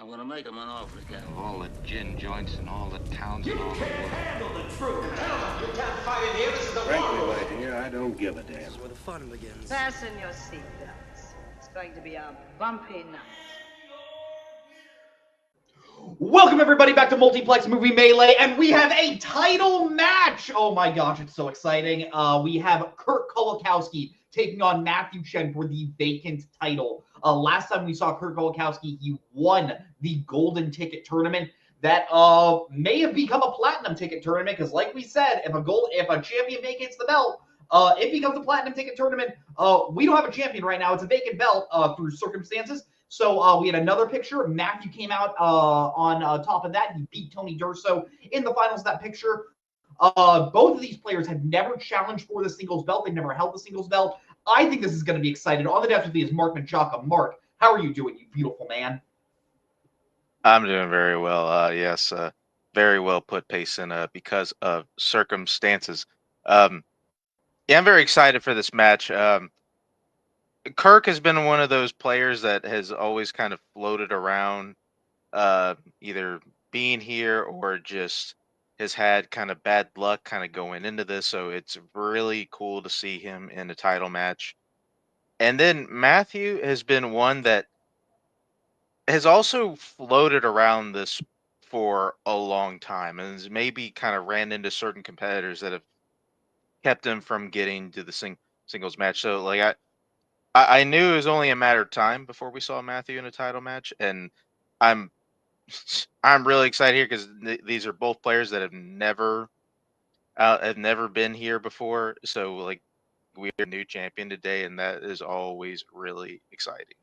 I'm gonna make him an offer again. Of all the gin joints and all the towns and all the world. Handle the truth. You can't fight in here. This is the Frankly, war. my dear, I don't give a damn. This is where the fun begins. Fasten your seatbelts. It's going to be a bumpy night. Welcome everybody back to Multiplex Movie Melee, and we have a title match! Oh my gosh, it's so exciting. We have Kirk Kowalkowski taking on Matthew Chen for the vacant title. Last time we saw Kirk Kowalkowski, he won the Golden Ticket Tournament. That may have become a Platinum Ticket Tournament, because like we said, if a champion vacates the belt, it becomes a Platinum Ticket Tournament. We don't have a champion right now. It's a vacant belt through circumstances. So we had another picture. Matthew came out on top of that. He beat Tony Durso in the finals of that picture. Both of these players have never challenged for the singles belt. They've never held the singles belt. I think this is going to be exciting. On the desk with me is Mark Menchaca. Mark, how are you doing, you beautiful man? I'm doing very well. Yes, very well put, Payson, because of circumstances. Yeah, I'm very excited for this match. Kirk has been one of those players that has always kind of floated around, either being here or just has had kind of bad luck kind of going into this. So it's really cool to see him in a title match. And then Matthew has been one that has also floated around this for a long time and has maybe kind of ran into certain competitors that have kept him from getting to the singles match. So like I knew it was only a matter of time before we saw Matthew in a title match, and I'm really excited here because these are both players that have never been here before. So like we are a new champion today, and that is always really exciting.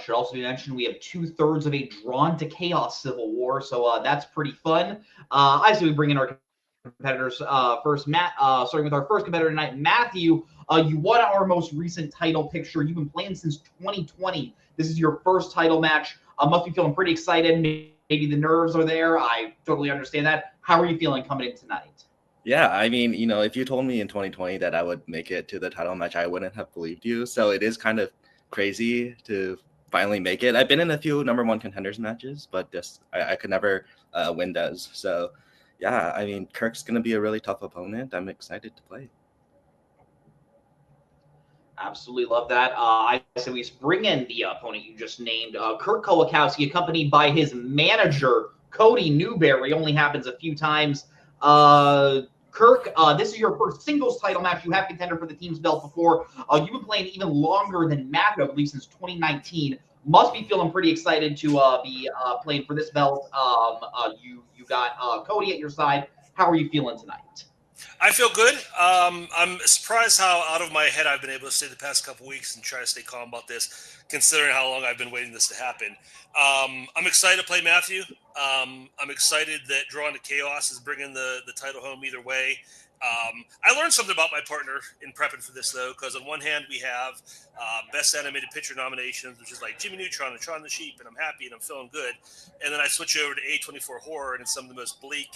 Should also be mentioned we have 2/3 of a drawn to chaos civil war, so that's pretty fun. I say we bring in our competitors first. Matt, starting with our first competitor tonight, Matthew. You won our most recent title picture. You've been playing since 2020. This is your first title match. Must be feeling pretty excited. Maybe the nerves are there. I totally understand that. How are you feeling coming in tonight? Yeah, I mean, if you told me in 2020 that I would make it to the title match, I wouldn't have believed you. So it is kind of crazy to finally make it. I've been in a few number one contenders matches, but I could never win those. So yeah, I mean, Kirk's going to be a really tough opponent. I'm excited to play. Absolutely love that. I said we bring in the opponent you just named, Kirk Kowalkowski, accompanied by his manager, Cody Newberry. Only happens a few times. Kirk, this is your first singles title match. You have contended for the team's belt before. You've been playing even longer than Matthew, I believe, since 2019. Must be feeling pretty excited to be playing for this belt. You got Cody at your side. How are you feeling tonight? I feel good. I'm surprised how out of my head I've been able to stay the past couple weeks and try to stay calm about this, considering how long I've been waiting this to happen. I'm excited to play Matthew. I'm excited that Drawn to Chaos is bringing the title home either way. I learned something about my partner in prepping for this, though, because on one hand, we have Best Animated Picture nominations, which is like Jimmy Neutron and Shaun the Sheep, and I'm happy and I'm feeling good. And then I switch over to A24 Horror, and it's some of the most bleak,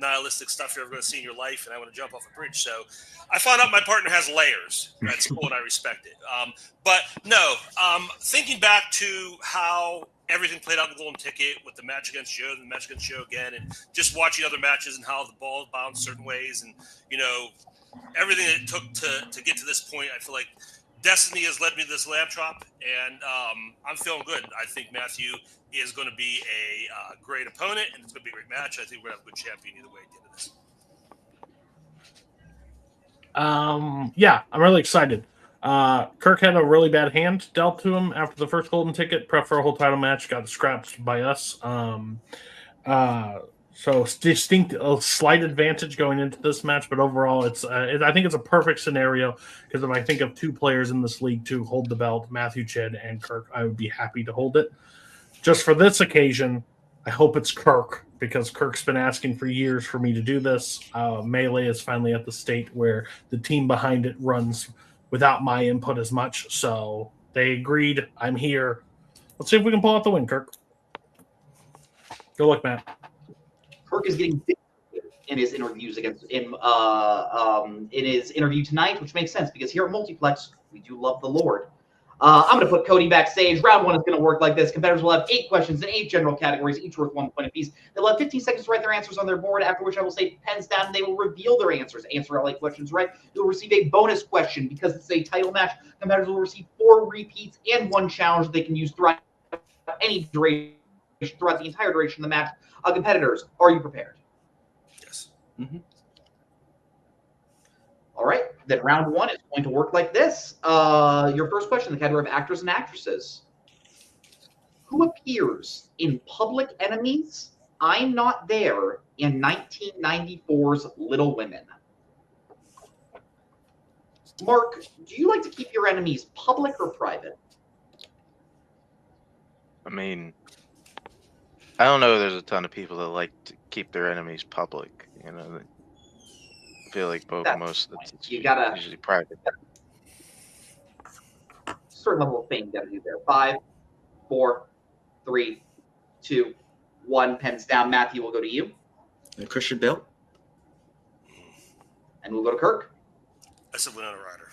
nihilistic stuff you're ever going to see in your life, and I want to jump off a bridge. So I found out my partner has layers. That's cool, and I respect it. But no, thinking back to how everything played out in the Golden Ticket with the match against Joe, and the match against Joe again, and just watching other matches and how the ball bounced certain ways, and everything that it took to get to this point, I feel like destiny has led me to this lamb chop, and I'm feeling good. I think Matthew is going to be a great opponent, and it's going to be a great match. I think we're going to have a good champion either way at the end of this. Yeah, I'm really excited. Kirk had a really bad hand dealt to him after the first Golden Ticket. Prep for a whole title match, got scrapped by us. So distinct, a slight advantage going into this match, but overall, I think it's a perfect scenario because if I think of two players in this league to hold the belt, Matthew Chen and Kirk, I would be happy to hold it. Just for this occasion, I hope it's Kirk because Kirk's been asking for years for me to do this. Melee is finally at the state where the team behind it runs without my input as much. So they agreed. I'm here. Let's see if we can pull out the win, Kirk. Good luck, Matt. Kirk is getting in his interviews in his interview tonight, which makes sense because here at Multiplex we do love the Lord. I'm going to put Cody backstage. Round 1 is going to work like this. Competitors will have 8 questions in 8 general categories, each worth 1 point apiece. They'll have 15 seconds to write their answers on their board, after which I will say pens down, and they will reveal their answers. Answer all 8 questions right, you'll receive a bonus question. Because it's a title match, competitors will receive 4 repeats and 1 challenge they can use throughout any duration, throughout the entire duration of the match. Competitors, are you prepared? Yes. Mm-hmm. All right, then round 1 is going to work like this. Your first question, the category of actors and actresses. Who appears in Public Enemy's I'm Not There in 1994's Little Women? Mark, do you like to keep your enemies public or private? I mean, I don't know. There's a ton of people that like to keep their enemies public. You know, I feel like That's most the of point. it's You gotta usually private. certain level of fame you gotta do there. 5, 4, 3, 2, 1. Pens down. Matthew will go to you, Christian Bale. and we'll go to Kirk. I said Winona Ryder.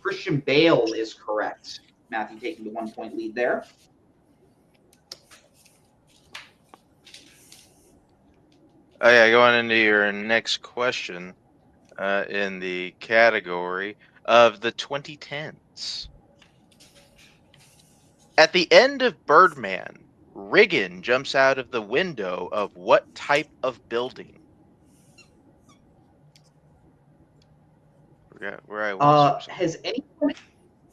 Christian Bale is correct. Matthew taking the 1-point lead there. Oh yeah, going into your next question, in the category of the 2010s. At the end of Birdman, Riggin jumps out of the window of what type of building? Forgot where I was. For some Has anyone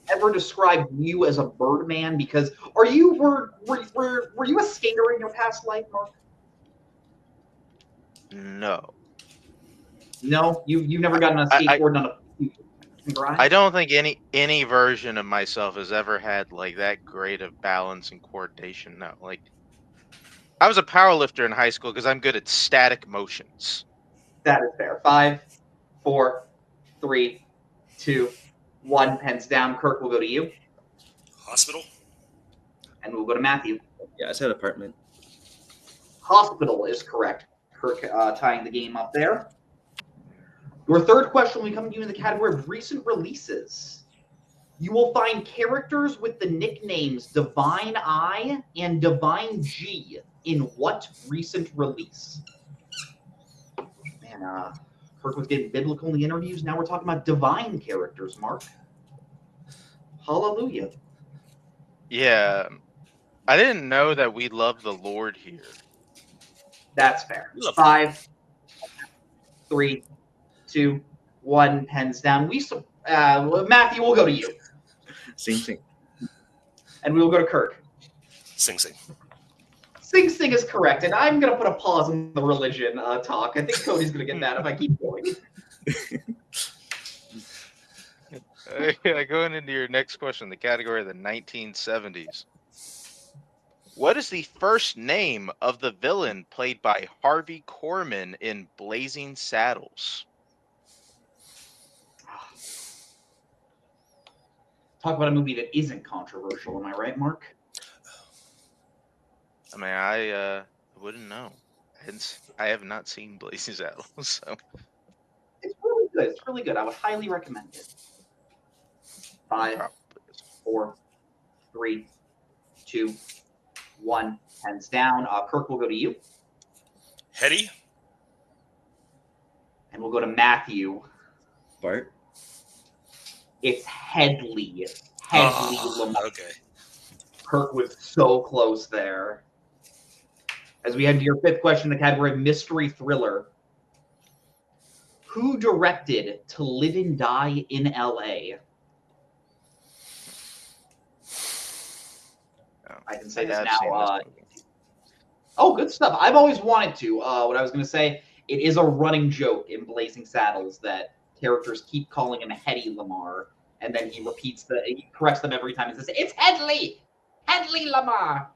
ever described you as a Birdman? Because were you a skater in your past life, Mark? No, No, you've never gotten on a skateboard on a grind? I don't think any version of myself has ever had like that great of balance and coordination. No, like I was a power lifter in high school because I'm good at static motions. That is fair. 5, 4, 3, 2, 1. Pens down. Kirk will go to you, Hospital. and we'll go to Matthew. Yeah, I said apartment. Hospital is correct. Kirk tying the game up there. Your third question will be coming to you in the category of recent releases. You will find characters with the nicknames Divine I and Divine G in what recent release? Man, Kirk was getting biblical in the interviews. Now we're talking about divine characters, Mark. Hallelujah. Yeah, I didn't know that we love the Lord here. That's fair. Love 5, 3, 2, 1. Pens down. Matthew, we'll go to you, Same thing. and we will go to Kirk. Sing Sing. Sing Sing is correct, and I'm going to put a pause on the religion talk. I think Cody's going to get that if I keep going. Going into your next question, the category of the 1970s. What is the first name of the villain played by Harvey Korman in Blazing Saddles? Talk about a movie that isn't controversial, am I right, Mark? I mean, I wouldn't know. I have not seen Blazing Saddles, so It's really good. It's really good. I would highly recommend it. 5, 4, 3, 2, 1. Pens down. Kirk will go to you, Hetty. and we'll go to Matthew. Bart. It's Headley. Lamar. Okay. Kirk was so close there. As we head to your fifth question, the category of mystery thriller. Who directed To Live and Die in L.A.? I can say this now. Oh, good stuff. I've always wanted to. What I was going to say, it is a running joke in Blazing Saddles that characters keep calling him Hetty Lamar, and then he corrects them every time and says, "It's Headley Lamar."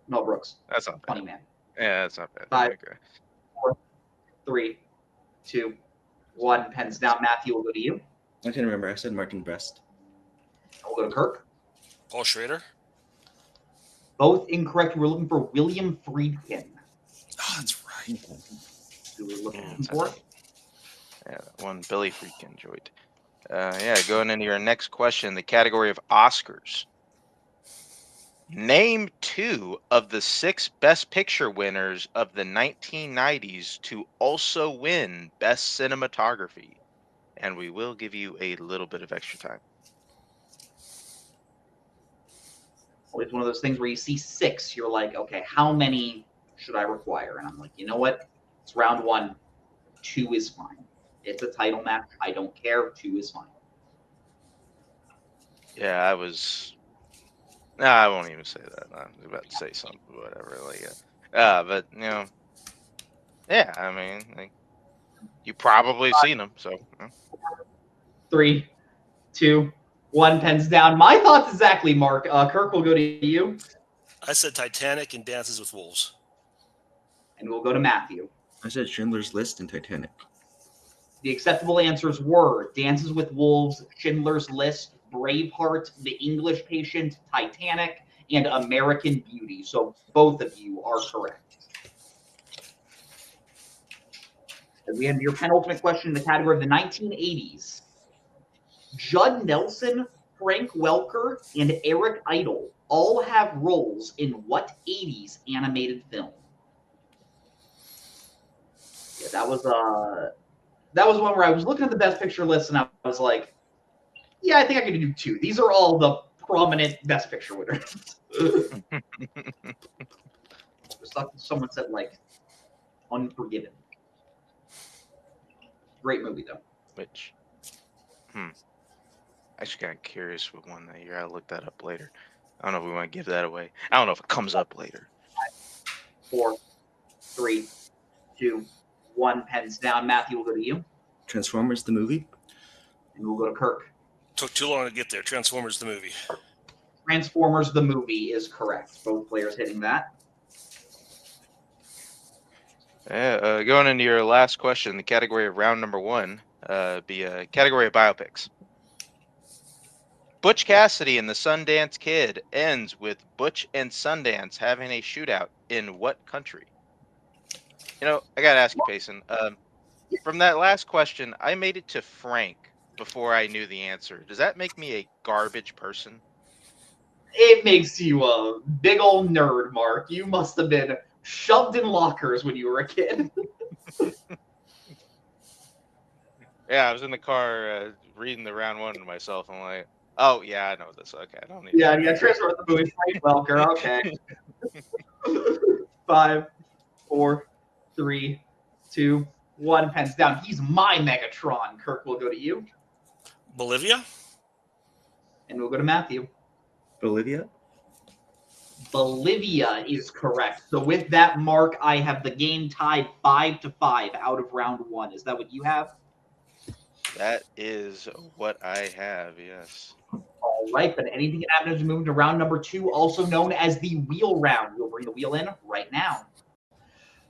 Mel Brooks. That's not bad. Funny man. Yeah, that's not bad. 5, Okay. 4, 3, 2, 1. Pens down. Matthew will go to you. I can remember. I said Martin Brest. We'll go to Kirk. Paul Schrader. Both incorrect. We're looking for William Friedkin. Oh, that's right. Who we're looking Yeah, for. yeah, that one Billy Freakin enjoyed. Going into your next question, the category of Oscars. Name 2 of the 6 Best Picture winners of the 1990s to also win Best Cinematography. And we will give you a little bit of extra time. It's one of those things where you see 6, you're like, okay, how many should I require? And I'm like, you know what? It's round 1. 2 is fine. It's a title match. I don't care. 2 is fine. Yeah, I was. Nah, I won't even say that. I was about to say something, whatever. But yeah. I mean, you probably seen them, so. 3, 2, 1. Pens down. My thoughts exactly, Mark. Kirk, will go to you. I said Titanic and Dances with Wolves. And we'll go to Matthew. I said Schindler's List and Titanic. The acceptable answers were Dances with Wolves, Schindler's List, Braveheart, The English Patient, Titanic, and American Beauty. So both of you are correct. And we have your penultimate question in the category of the 1980s. Judd Nelson, Frank Welker, and Eric Idle all have roles in what 80s animated film? Yeah, that was one where I was looking at the Best Picture list and I was like, yeah, I think I could do 2. These are all the prominent Best Picture winners. Someone said, like, Unforgiven. Great movie, though. Which, actually kind of curious with one that year. I'll look that up later. I don't know if we want to give that away. I don't know if it comes up later. 4, 3, 2, 1. Pens down. Matthew, will go to you. Transformers the movie. And we'll go to Kirk. Took too long to get there. Transformers the movie. Transformers the movie is correct. Both players hitting that. Yeah, going into your last question, the category of round number 1, be a category of biopics. Butch Cassidy and the Sundance Kid ends with Butch and Sundance having a shootout in what country? I gotta ask you, Payson. From that last question, I made it to Frank before I knew the answer. Does that make me a garbage person? It makes you a big old nerd, Mark. You must have been shoved in lockers when you were a kid. Yeah, I was in the car reading the round 1 to myself. I'm like, oh yeah, I know this. Okay, I don't need. Yeah, Transformers the movie. Frank Welker. Okay. 5, 4, 3, 2, 1. Pens down. He's my Megatron. Kirk, will go to you. Bolivia? And we'll go to Matthew. Bolivia. Bolivia is correct. So with that, Mark, I have the game tied 5-5 out of round 1. Is that what you have? That is what I have, yes. All right, but anything can happen as we move to round number 2, also known as the wheel round. We'll bring the wheel in right now.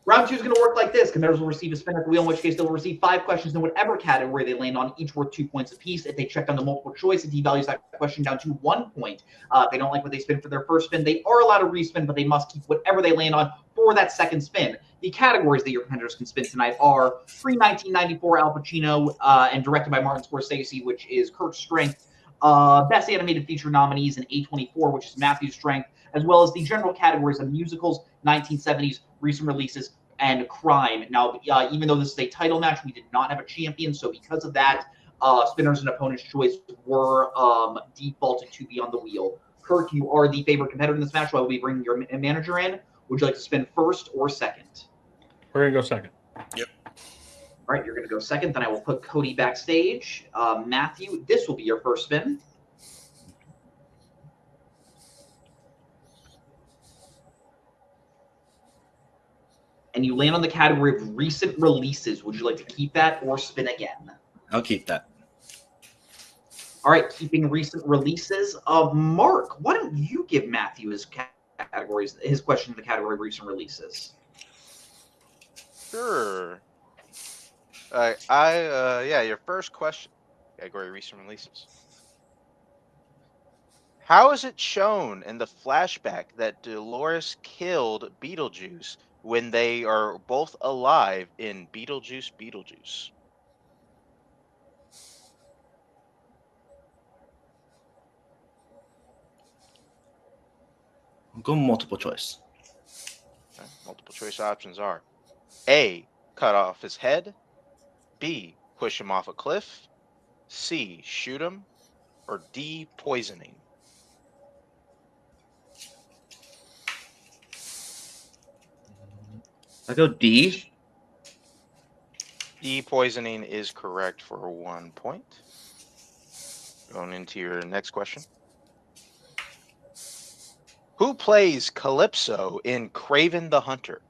Round 2 is going to work like this. Competitors will receive a spin at the wheel, in which case they will receive 5 questions in whatever category they land on, each worth 2 points apiece. If they check down the multiple choice, it devalues that question down to 1 point. If they don't like what they spin for their first spin, they are allowed to respin, but they must keep whatever they land on for that second spin. The categories that your competitors can spin tonight are pre-1994 Al Pacino and directed by Martin Scorsese, which is Kirk's strength. Best animated feature nominees in A24, which is Matthew's strength, as well as the general categories of musicals, 1970s, recent releases, and crime. Now, even though this is a title match, we did not have a champion, so because of that, spinners and opponent's choice were defaulted to be on the wheel. Kirk, you are the favorite competitor in this match, so I will be bringing your manager in. Would you like to spin first or second? We're going to go second. Yep. All right, you're going to go second. Then I will put Cody backstage. Matthew, this will be your first spin. And you land on the category of recent releases. Would you like to keep that or spin again? I'll keep that. All right, keeping recent releases. Mark, why don't you give Matthew his categories, his question in the category of recent releases? Sure. Your first question, category recent releases. How is it shown in the flashback that Dolores killed Beetlejuice when they are both alive in Beetlejuice? Go multiple choice. Okay. Multiple choice options are A, cut off his head, B, push him off a cliff, C, shoot him, or D, poisoning. I go D. D, poisoning is correct for 1 point. Going into your next question. Who plays Calypso in Craven the Hunter?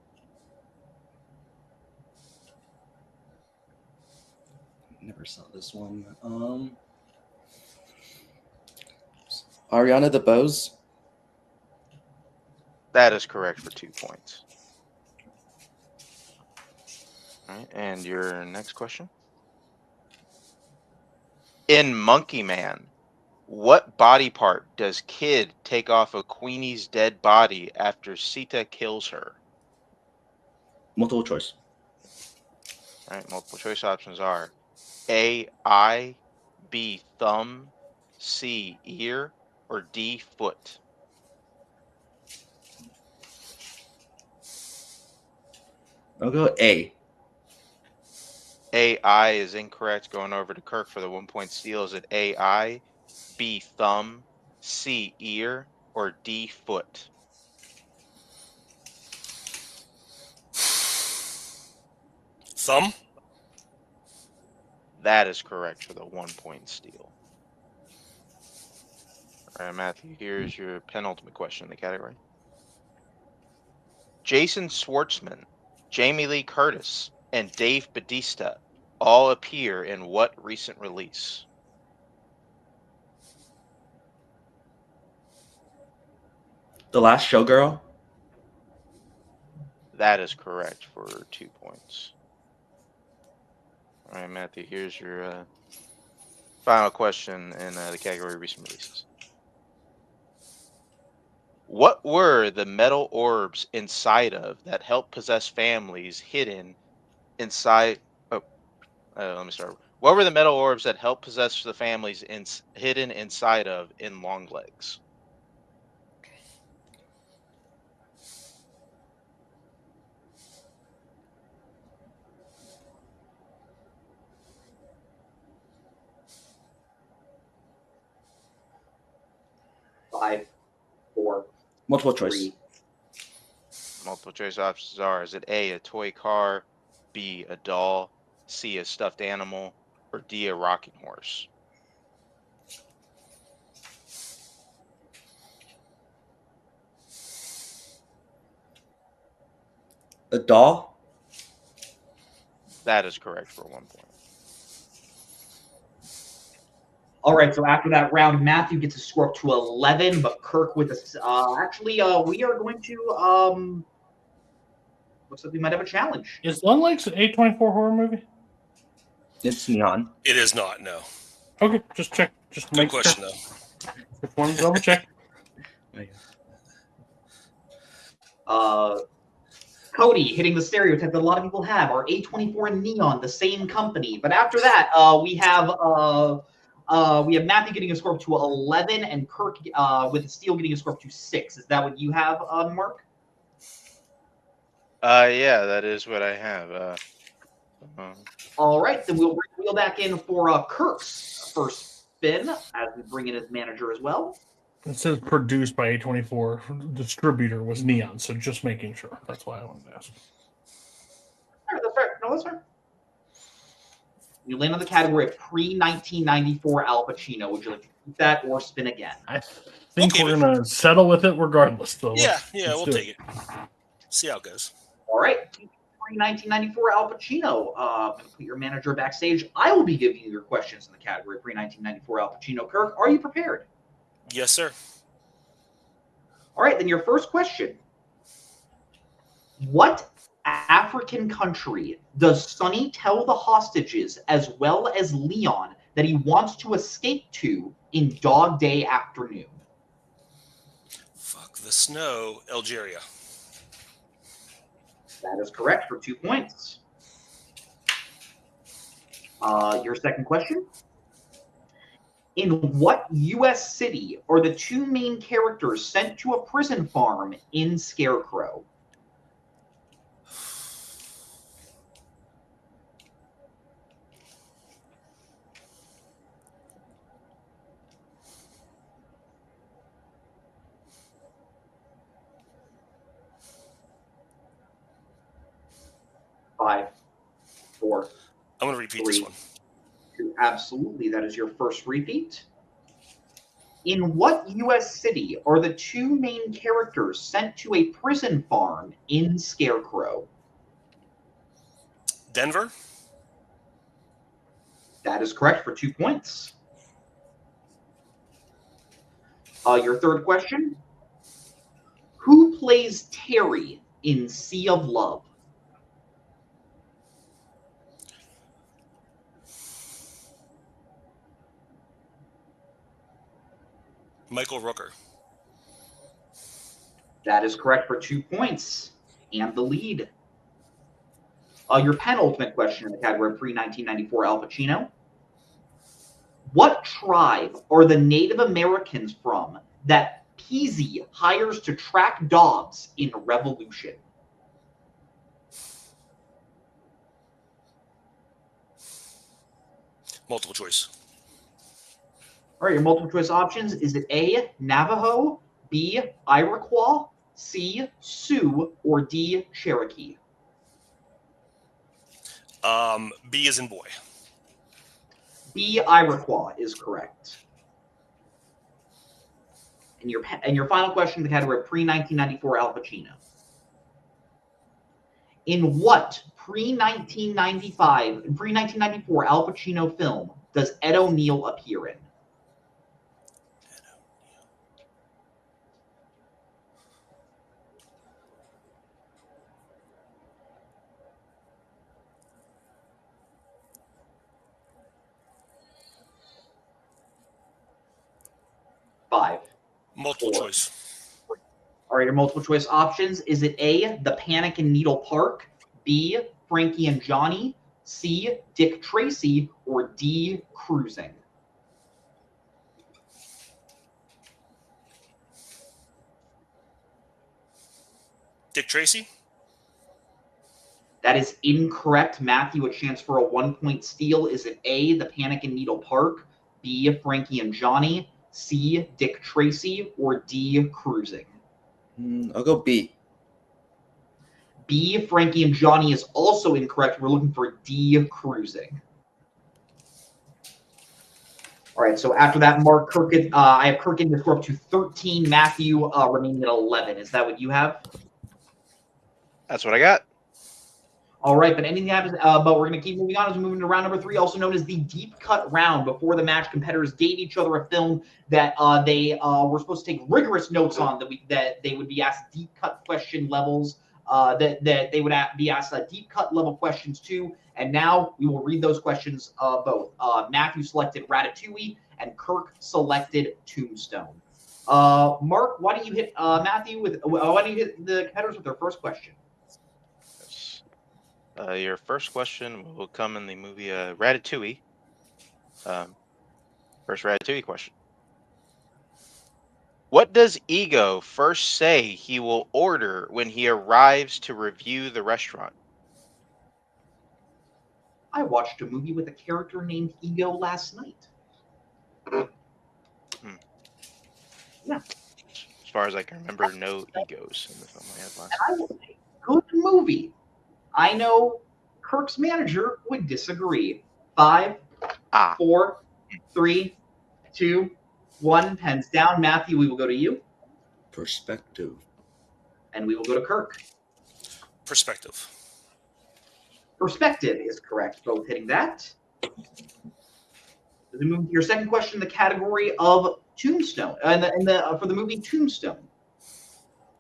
Never saw this one. Ariana DeBose. That is correct for 2 points. All right, and your next question. In Monkey Man, what body part does Kid take off of Queenie's dead body after Sita kills her? Multiple choice. All right, multiple choice options are A, eye, B, thumb, C, ear, or D, foot. I'll go A. A, eye is incorrect. Going over to Kirk for the 1 point steal. Is it A, eye, B, thumb, C, ear, or D, foot? Thumb? That is correct for the 1 point steal. All right, Matthew, here's your penultimate question in the category. Jason Schwartzman, Jamie Lee Curtis, and Dave Bautista all appear in what recent release? The Last Showgirl. That is correct for 2 points. All right, Matthew, here's your final question in the category recent releases. What were the metal orbs inside of that help possess families hidden inside? Oh, let me start. What were the metal orbs that help possess the families hidden inside of in Longlegs? Five, four, Multiple choice. three. Multiple choice options are: is it A, a toy car, B, a doll, C, a stuffed animal, or D, a rocking horse? A doll. That is correct for 1 point. All right, so after that round, Matthew gets a score up to 11, but Kirk with a we are going to looks like we might have a challenge. Is Longlegs an A24 horror movie? It's neon. It is not, no. Okay, just check. Just Good make question, sure. though. Just wanted to double check. Cody hitting the stereotype that a lot of people have. Are A24 and Neon the same company? But after that, we have Matthew getting a score up to 11, and Kirk with the steal getting a score up to 6. Is that what you have, Mark? Yeah, that is what I have. All right, then we'll bring Wheel back in for Kirk's first spin as we bring in his manager as well. It says produced by A24. Distributor was Neon, so just making sure. That's why I wanted to ask. All right, that's fair. No, that's fair. You land on the category of pre-1994 Al Pacino. Would you like to keep that or spin again? I think we're going to settle with it regardless, though. Yeah, Let's we'll do take it. See how it goes. All right. Pre-1994 Al Pacino. I'm going to put your manager backstage. I will be giving you your questions in the category pre-1994 Al Pacino. Kirk, are you prepared? Yes, sir. All right, then your first question. What African country does Sonny tell the hostages as well as Leon that he wants to escape to in Dog Day Afternoon? Fuck the snow, Algeria. That is correct for 2 points. Your second question. In what U.S. city are the two main characters sent to a prison farm in Scarecrow? Five, four, I'm going to repeat three, this one. two. Absolutely, that is your first repeat. In what U.S. city are the two main characters sent to a prison farm in Scarecrow? Denver? That is correct for 2 points. Your third question. Who plays Terry in Sea of Love? Michael Rooker. That is correct for 2 points and the lead. Your penultimate question in the category of pre-1994 Al Pacino. What tribe are the Native Americans from that Peasy hires to track dogs in Revolution? Multiple choice. All right, your multiple choice options. Is it A, Navajo, B, Iroquois, C, Sioux, or D, Cherokee? B as in boy. B, Iroquois is correct. And your final question in the category of pre-1994 Al Pacino. In what pre-1994 Al Pacino film does Ed O'Neill appear in? Five. Multiple Four. choice. All right, your multiple choice options. Is it A, The Panic in Needle Park, B, Frankie and Johnny, C, Dick Tracy, or D, Cruising? Dick Tracy? That is incorrect. Matthew, a chance for a 1-point steal. Is it A, The Panic in Needle Park, B, Frankie and Johnny, C, Dick Tracy, or D, Cruising? I'll go B. B, Frankie and Johnny is also incorrect. We're looking for D, Cruising. All right, so after that, Mark, Kirk, I have Kirk in the score up to 13. Matthew remaining at 11. Is that what you have? That's what I got. All right, but anything happens, but we're going to keep moving on as we move into round number 3, also known as the deep cut round. Before the match, competitors gave each other a film that they were supposed to take rigorous notes on, that they would be asked deep cut question levels, that they would be asked deep cut level questions too. And now we will read those questions both. Matthew selected Ratatouille and Kirk selected Tombstone. Mark, why don't you hit Matthew with? Why don't you hit the competitors with their first question? Your first question will come in the movie Ratatouille. First Ratatouille question. What does Ego first say he will order when he arrives to review the restaurant? I watched a movie with a character named Ego last night. Yeah. As far as I can remember, no egos in the film I had last. I will say, good movie. I know Kirk's manager would disagree. 5, 4, 3, 2, 1. Pens down. Matthew, we will go to you. Perspective. And we will go to Kirk. Perspective. Perspective is correct. Both hitting that. As we move to your second question in the category of Tombstone, for the movie Tombstone.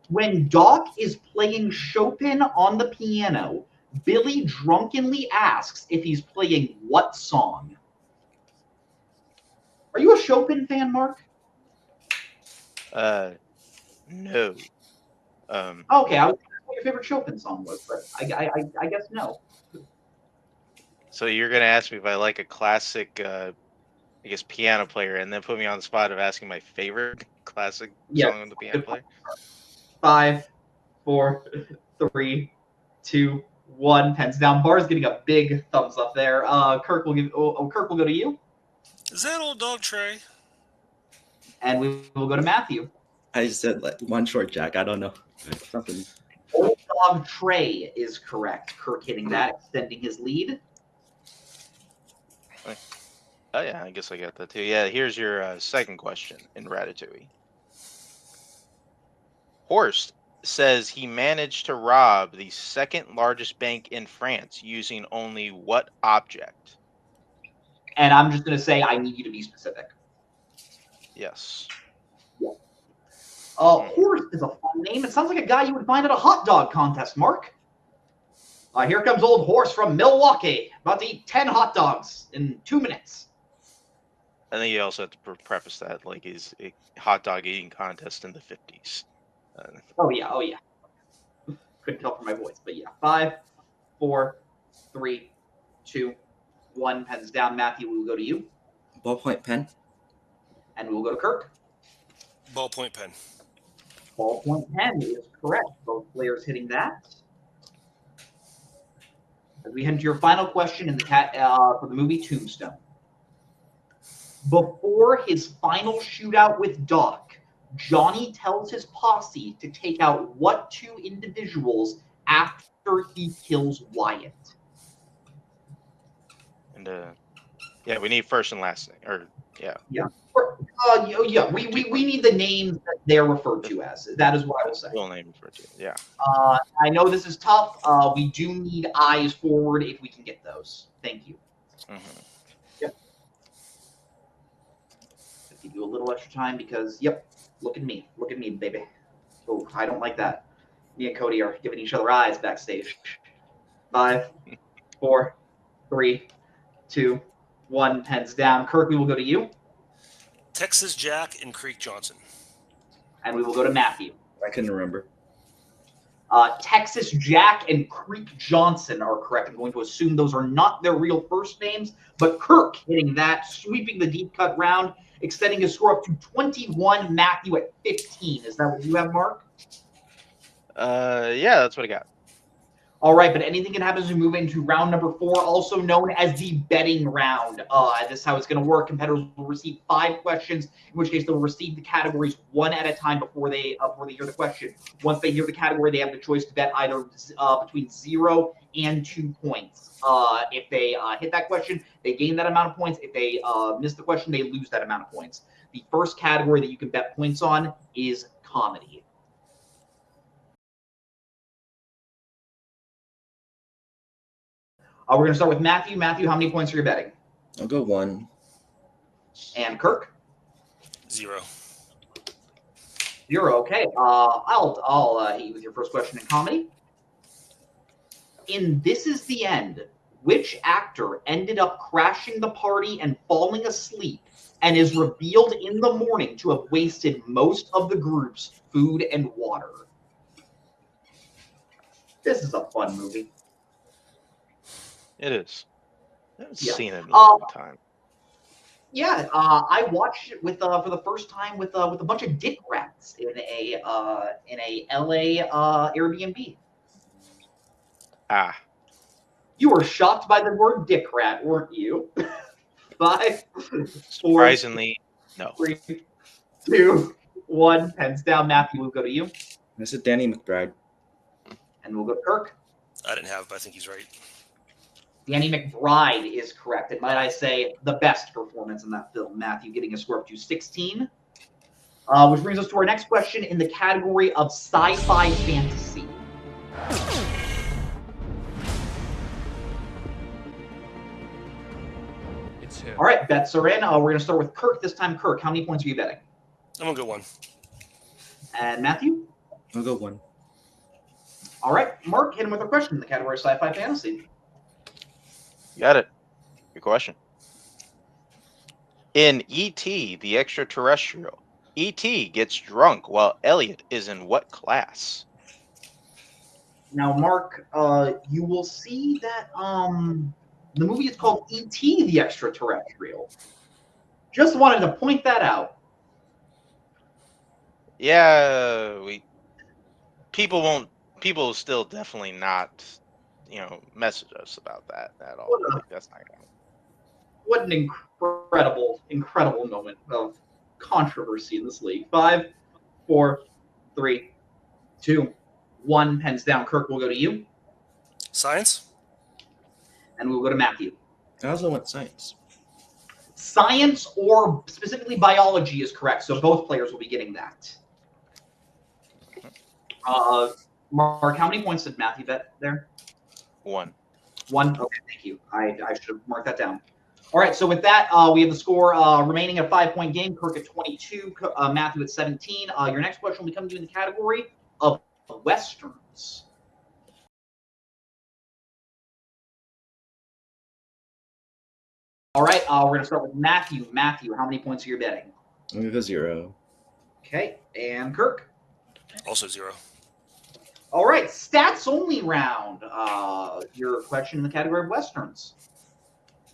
When Doc is playing Chopin on the piano, Billy drunkenly asks if he's playing what song? Are you a Chopin fan, Mark? No. Okay, I was asking what your favorite Chopin song was, but I guess no. So you're gonna ask me if I like a classic I guess, piano player, and then put me on the spot of asking my favorite classic Yeah. song of the piano player. 5, 4, 3, 2, 1. Pens down. Bar's getting a big thumbs up there. Kirk will Kirk will go to you, Is that old dog Trey? and we will go to Matthew. I said like one short jack. I don't know. Something. Old Dog Trey is correct. Kirk hitting that, extending his lead. Oh yeah, I guess I got that too. Yeah, here's your second question in Ratatouille. Horst says he managed to rob the second largest bank in France using only what object? And I'm just going to say I need you to be specific. Yes. Horst is a fun name. It sounds like a guy you would find at a hot dog contest, Mark. Here comes old Horst from Milwaukee, about to eat 10 hot dogs in 2 minutes. I think you also have to preface that like he's a hot dog eating contest in the 50s. Oh yeah. Couldn't tell from my voice, but yeah. 5, 4, 3, 2, 1. Pens down. Matthew, we will go to you, Ballpoint pen. and we will go to Kirk. Ballpoint pen. Ballpoint pen is correct. Both players hitting that. As we head into your final question in the for the movie Tombstone. Before his final shootout with Doc, Johnny tells his posse to take out what 2 individuals after he kills Wyatt? And yeah, we need first and last name, or yeah. Yeah. We need the names that they're referred to as. That is what I will say. Full name referred to. Yeah. I know this is tough. We do need eyes forward if we can get those. Thank you. Mm-hmm. Yep. I'll give you a little extra time because, look at me, baby. Oh, I don't like that. Me and Cody are giving each other eyes backstage. 5, 4, 3, 2, 1. Pens down. Kirk, we will go to you, Texas Jack and Creek Johnson. and we will go to Matthew. I couldn't remember. Texas Jack and Creek Johnson are correct. I'm going to assume those are not their real first names, but Kirk hitting that, sweeping the deep cut round, extending his score up to 21. Matthew at 15. Is that what you have, Mark? Yeah, that's what I got. All right, but anything can happen as we move into round number 4, also known as the betting round. This is how it's going to work. Competitors will receive 5 questions, in which case they'll receive the categories one at a time before they hear the question. Once they hear the category, they have the choice to bet either between 0 and 2 points. If they hit that question, they gain that amount of points. If they miss the question, they lose that amount of points. The first category that you can bet points on is comedy. We're going to start with Matthew. Matthew, how many points are you betting? I'll go 1. And Kirk? 0. 0. Okay. I'll hit you with your first question in comedy. In This Is the End, which actor ended up crashing the party and falling asleep and is revealed in the morning to have wasted most of the group's food and water? This is a fun movie. It is. I haven't seen it in a Uh, long time. Yeah, I watched it with for the first time with a bunch of dick rats in a LA Airbnb. Ah, You were shocked by the word dick rat, weren't you? 5, 4, surprisingly, no. 3, 2, 1. Pens down. Matthew, we'll go to you, This is Danny McBride. and we'll go to Kirk. I didn't have it, but I think he's right. Danny McBride is correct, and might I say the best performance in that film. Matthew getting a score up to 16. Which brings us to our next question in the category of sci-fi fantasy. All right, bets are in. We're going to start with Kirk this time. Kirk, how many points are you betting? I'm going to go 1. And Matthew? I'll go 1. All right, Mark, hit him with a question in the category of sci-fi fantasy. Got it. Good question. In E.T. the Extraterrestrial, E.T. gets drunk while Elliot is in what class? Now, Mark, you will see that the movie is called E.T. the Extraterrestrial. Just wanted to point that out. Yeah, people will still definitely not, message us about that at all. What, a, Like that's not gonna. what an incredible moment of controversy in this league. 5, 4, 3, 2, 1. Pens down. Kirk will go to you, Science? and we'll go to Matthew. I also went science. Science or specifically biology is correct, so both players will be getting that. Mark, how many points did Matthew bet there? 1. 1? Okay, thank you. I should have marked that down. All right, so with that, we have the score remaining a 5-point game. Kirk at 22, Matthew at 17. Your next question will be coming to you in the category of Westerns. All right, we're going to start with Matthew. Matthew, how many points are you betting? I'm gonna go 0. Okay, and Kirk? Also 0. All right, stats only round. Your question in the category of Westerns.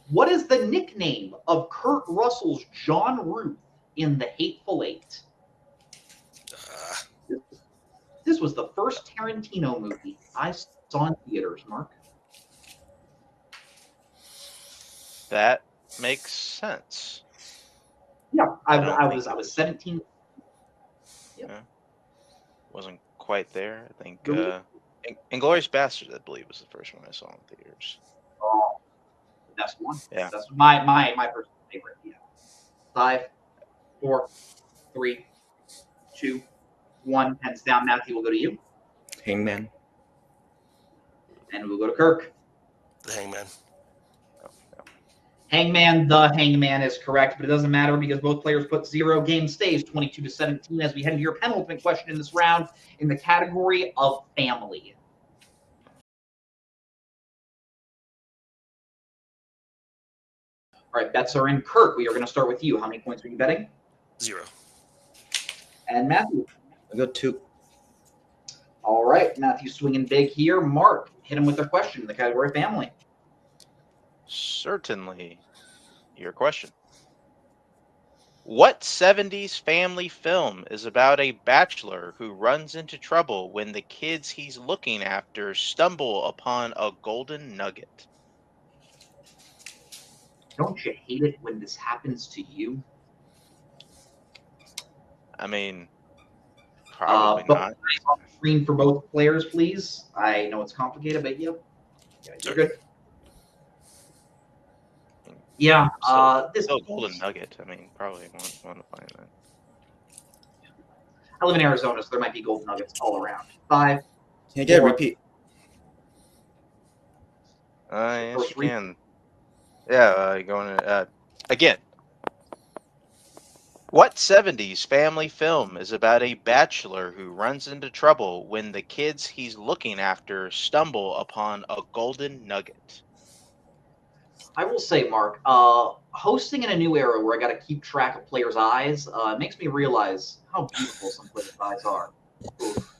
What is the nickname of Kurt Russell's John Ruth in The Hateful Eight? This was the first Tarantino movie I saw in theaters, Mark. That makes sense. Yeah, I was 17. Yep. Yeah. Wasn't quite there. I think Inglourious Basterds, I believe, was the first one I saw in theaters. Oh, the best one. Yeah. That's my personal favorite. Yeah. 5, 4, 3, 2, 1. Hands down. Matthew will go to you, Hangman. and we'll go to Kirk. The Hangman. Hangman, the Hangman is correct, but it doesn't matter because both players put 0. Game stays 22-17 as we head into your penultimate question in this round in the category of family. All right, bets are in. Kirk, we are going to start with you. How many points are you betting? 0. And Matthew? I'll go 2. All right, Matthew swinging big here. Mark, hit him with their question in the category of family. Certainly. Your question. What 70s family film is about a bachelor who runs into trouble when the kids he's looking after stumble upon a golden nugget? Don't you hate it when this happens to you? I mean, probably not. On the screen for both players, please. I know it's complicated, but yeah, you're good. Yeah, this still golden nugget. I mean, probably want to find that. I live in Arizona, so there might be gold nuggets all around. 5. Can I get a 4. repeat? Yes, you can. Yeah, going to again. What 70s family film is about a bachelor who runs into trouble when the kids he's looking after stumble upon a golden nugget? I will say, Mark, hosting in a new era where I got to keep track of players' eyes makes me realize how beautiful some players' eyes are. Oof.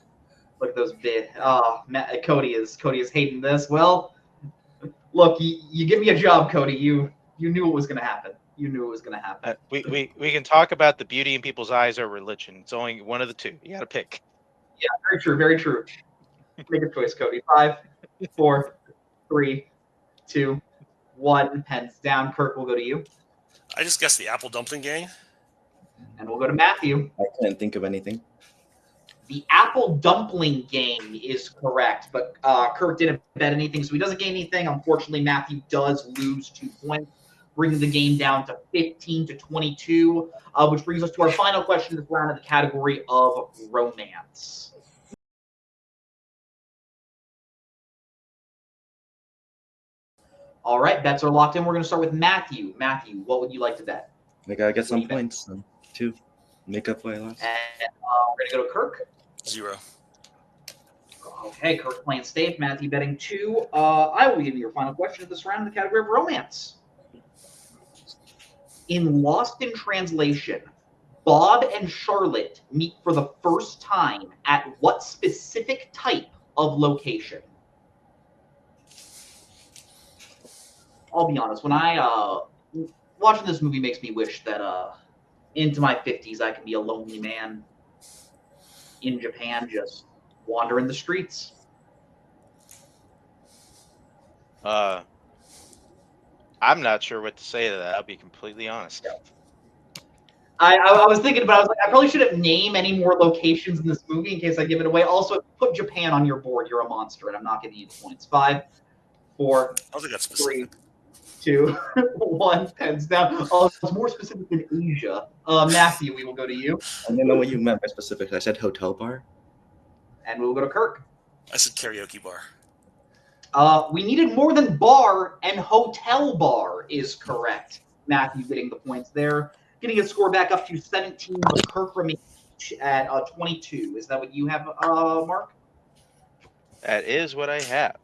Look at those big. Cody is hating this. Well, look, you give me a job, Cody. You knew it was going to happen. You knew it was going to happen. We can talk about the beauty in people's eyes or religion. It's only one of the two. You got to pick. Yeah, very true. Very true. Make a choice, Cody. 5, 4, 3, 2, 1. Pens down. Kirk will go to you. I just guessed the Apple Dumpling Gang. And we'll go to Matthew. I couldn't think of anything. The Apple Dumpling Gang is correct, but Kirk didn't bet anything, so he doesn't gain anything. Unfortunately, Matthew does lose 2 points, bringing the game down to 15-22, which brings us to our final question this round in the category of romance. All right, bets are locked in. We're going to start with Matthew. Matthew, what would you like to bet? I gotta get some points. 2. Make up for I lost. And we're going to go to Kirk. 0. Okay, Kirk playing safe. Matthew betting 2. I will give you your final question of this round in the category of romance. In Lost in Translation, Bob and Charlotte meet for the first time at what specific type of location? I'll be honest. When I watching this movie makes me wish that into my 50s I can be a lonely man in Japan, just wandering the streets. I'm not sure what to say to that. I'll be completely honest. I was thinking about it. I was like, I probably shouldn't name any more locations in this movie in case I give it away. Also, put Japan on your board. You're a monster, and I'm not giving you the points. 5, 4, I don't think that's 3, specific. 2, 1. Pens down. Oh, it's more specific than Asia. Matthew, we will go to you, I didn't know what you meant by specific. I said hotel bar. and we will go to Kirk. I said karaoke bar. We needed more than bar, and hotel bar is correct. Matthew getting the points there. Getting his score back up to 17, but Kirk remains at 22. Is that what you have, Mark? That is what I have.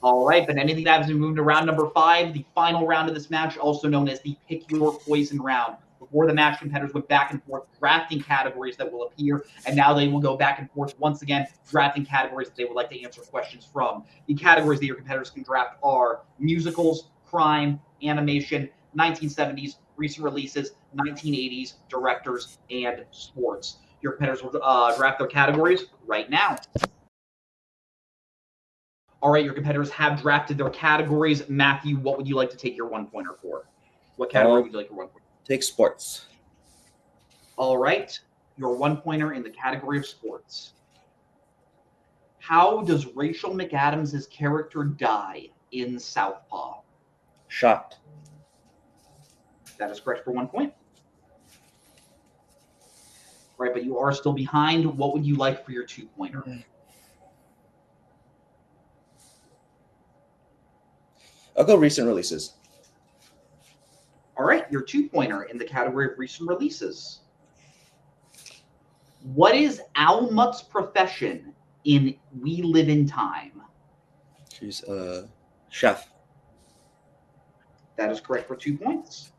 All right, but anything that has been moved to round number 5, the final round of this match, also known as the Pick Your Poison round. Before the match, competitors went back and forth drafting categories that will appear, and now they will go back and forth once again drafting categories that they would like to answer questions from. The categories that your competitors can draft are musicals, crime, animation, 1970s, recent releases, 1980s, directors, and sports. Your competitors will draft their categories right now. All right, your competitors have drafted their categories. Matthew, what would you like to take your 1-pointer for? What category would you like your 1-pointer? Take sports. All right, your 1-pointer in the category of sports. How does Rachel McAdams' character die in Southpaw? Shot. That is correct for 1 point. Right, but you are still behind. What would you like for your 2-pointer? I'll go recent releases. All right, your 2-pointer in the category of recent releases. What is Al Mutt's profession in We Live in Time? She's a chef. That is correct for 2 points.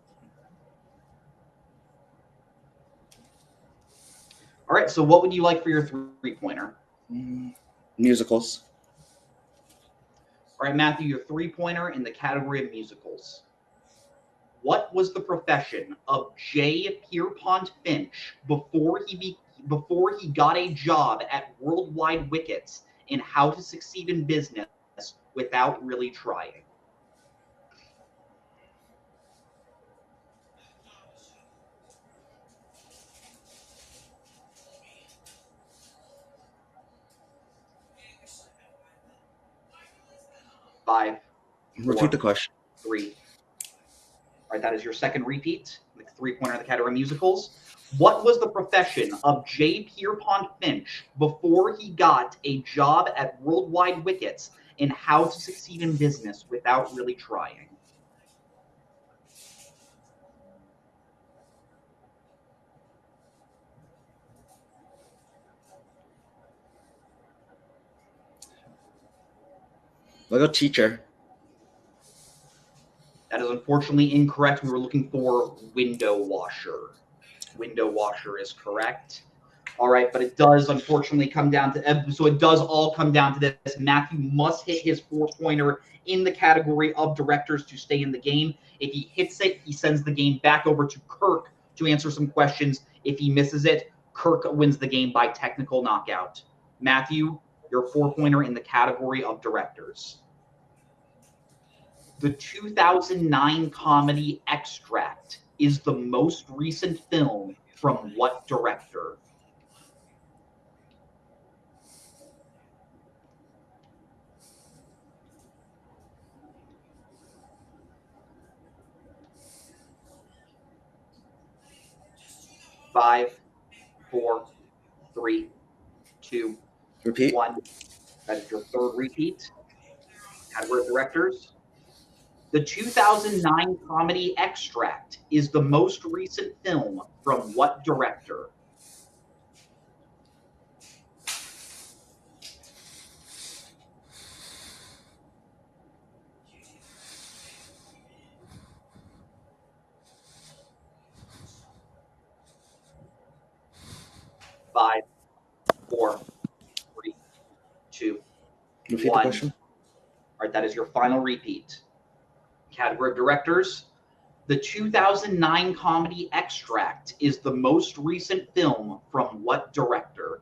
All right, so what would you like for your 3-pointer? Musicals. All right, Matthew, your 3-pointer in the category of musicals. What was the profession of J. Pierpont Finch before he got a job at Worldwide Wickets in How to Succeed in Business Without Really Trying? Five. Repeat the question. 3. All right, that is your second repeat. The 3-pointer in the category of musicals. What was the profession of J. Pierpont Finch before he got a job at Worldwide Wickets in How to Succeed in Business Without Really Trying? I'll go teacher. That is unfortunately incorrect. We were looking for window washer. Window washer is correct. All right, but it does unfortunately come down to, so it does all come down to this. Matthew must hit his 4-pointer in the category of directors to stay in the game. If he hits it, he sends the game back over to Kirk to answer some questions. If he misses it, Kirk wins the game by technical knockout. Matthew, your 4-pointer in the category of directors. The 2009 comedy Extract is the most recent film from what director? Five, 4, 3, 2, Repeat. 1. That is your third repeat. Category of directors. The 2009 comedy Extract is the most recent film from what director? Five, 4, 3, 2, Repeat the 1. question. All right, that is your final repeat. Category of directors. The 2009 comedy Extract is the most recent film from what director?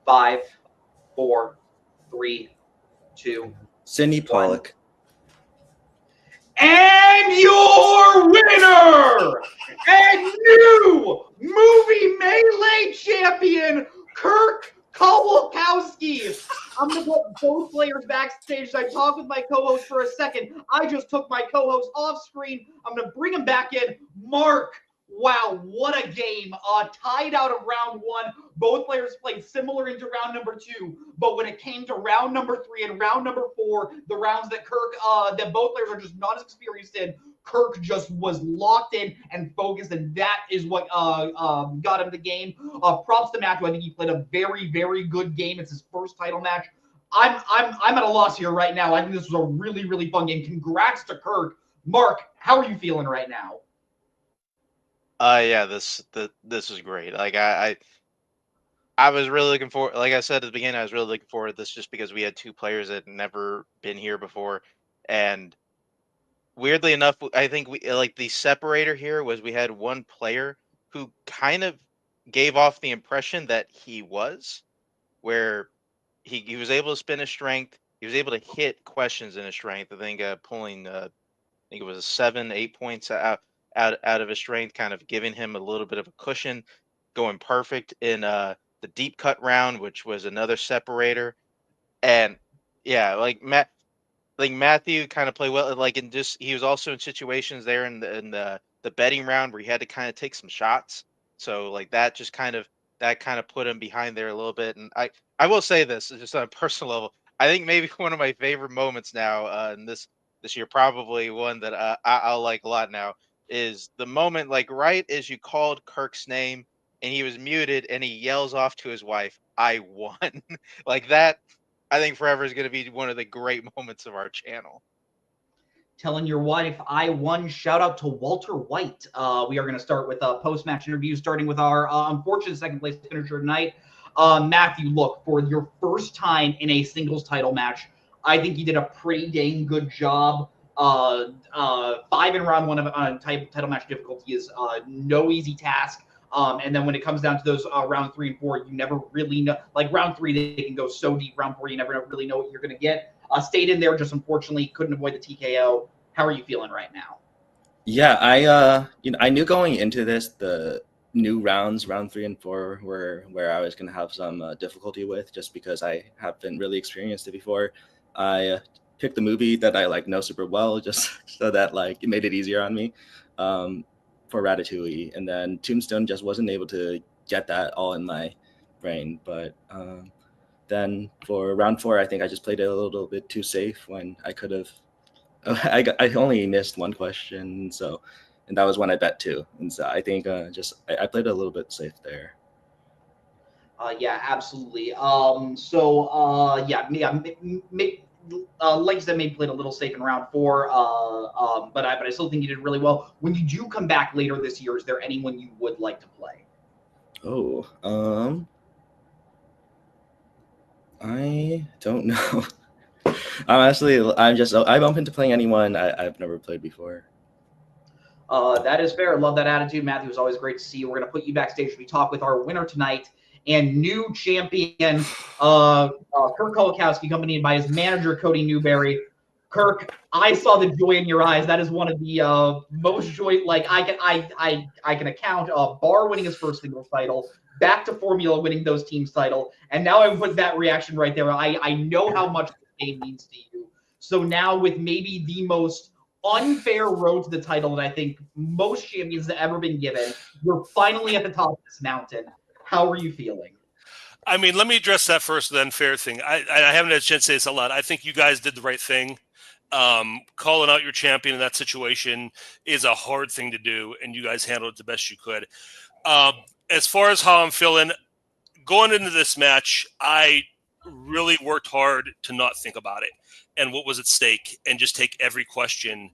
Five, 4, 3, 2, Sidney 1. Pollack. And your winner and new movie melee champion, Kirk Kowalkowski. I'm going to put both players backstage. I talked with my co-host for a second. I just took my co-host off screen. I'm going to bring him back in. Mark, wow, what a game. Tied out of round 1. Both players played similar into round number 2. But when it came to round number 3 and round number 4, the rounds that that both players are just not as experienced in, Kirk just was locked in and focused, and that is what got him the game. Props to Matthew. I think he played a very, very good game. It's his first title match. I'm at a loss here right now. I think this was a really, really fun game. Congrats to Kirk. Mark, how are you feeling right now? Yeah, this is great. Like I was really looking forward. Like I said at the beginning, I was really looking forward to this just because we had two players that had never been here before, and weirdly enough, I think we like the separator here was we had one player who kind of gave off the impression that he was, where he was able to spin his strength. He was able to hit questions in his strength. I think pulling, I think it was 7, 8 points out of his strength, kind of giving him a little bit of a cushion, going perfect in the deep cut round, which was another separator. And yeah, like Matthew kind of played well. Like in just he was also in situations there in the betting round where he had to kind of take some shots. So like that kind of put him behind there a little bit. And I will say this just on a personal level. I think maybe one of my favorite moments now in this year, probably one that I'll like a lot now, is the moment like right as you called Kirk's name and he was muted and he yells off to his wife, "I won." Like that I think forever is going to be one of the great moments of our channel. Telling your wife I won. Shout out to Walter White. We are going to start with post-match interviews, starting with our unfortunate second place finisher tonight. Matthew, look, for your first time in a singles title match, I think you did a pretty dang good job. 5 in round 1 of title match difficulty is no easy task. And then when it comes down to those round 3 and 4, you never really know. Like round 3, they can go so deep. Round 4, you never really know what you're going to get. Stayed in there, just unfortunately couldn't avoid the TKO. How are you feeling right now? Yeah, I knew going into this the new rounds, round 3 and 4, were where I was gonna have some difficulty with, just because I haven't really experienced it before. I picked the movie that I like know super well, just so that like it made it easier on me for Ratatouille, and then Tombstone just wasn't able to get that all in my brain. But then for round 4, I think I just played it a little bit too safe when I could have. I only missed one question, and that was when I bet 2, and so I think I played a little bit safe there. Yeah, absolutely. Like you said, maybe played a little safe in round 4. But I still think you did really well. When you do come back later this year, is there anyone you would like to play? Oh, I don't know. I'm open to playing anyone I've never played before. That is fair. Love that attitude, Matthew. It's always great to see you. We're going to put you backstage. We talk with our winner tonight and new champion, Kirk Kowalkowski, accompanied by his manager, Cody Newberry. Kirk, I saw the joy in your eyes. That is one of the most joy. Like I can account. Barr winning his first singles title, back to Formula winning those teams title, and now I put that reaction right there. I know how much the game means to you. So now with maybe the most unfair road to the title that I think most champions have ever been given, you're finally at the top of this mountain. How are you feeling? I mean, let me address that first, the unfair thing. I haven't had a chance to say this a lot. I think you guys did the right thing. Calling out your champion in that situation is a hard thing to do, and you guys handled it the best you could. As far as how I'm feeling, going into this match, I really worked hard to not think about it and what was at stake and just take every question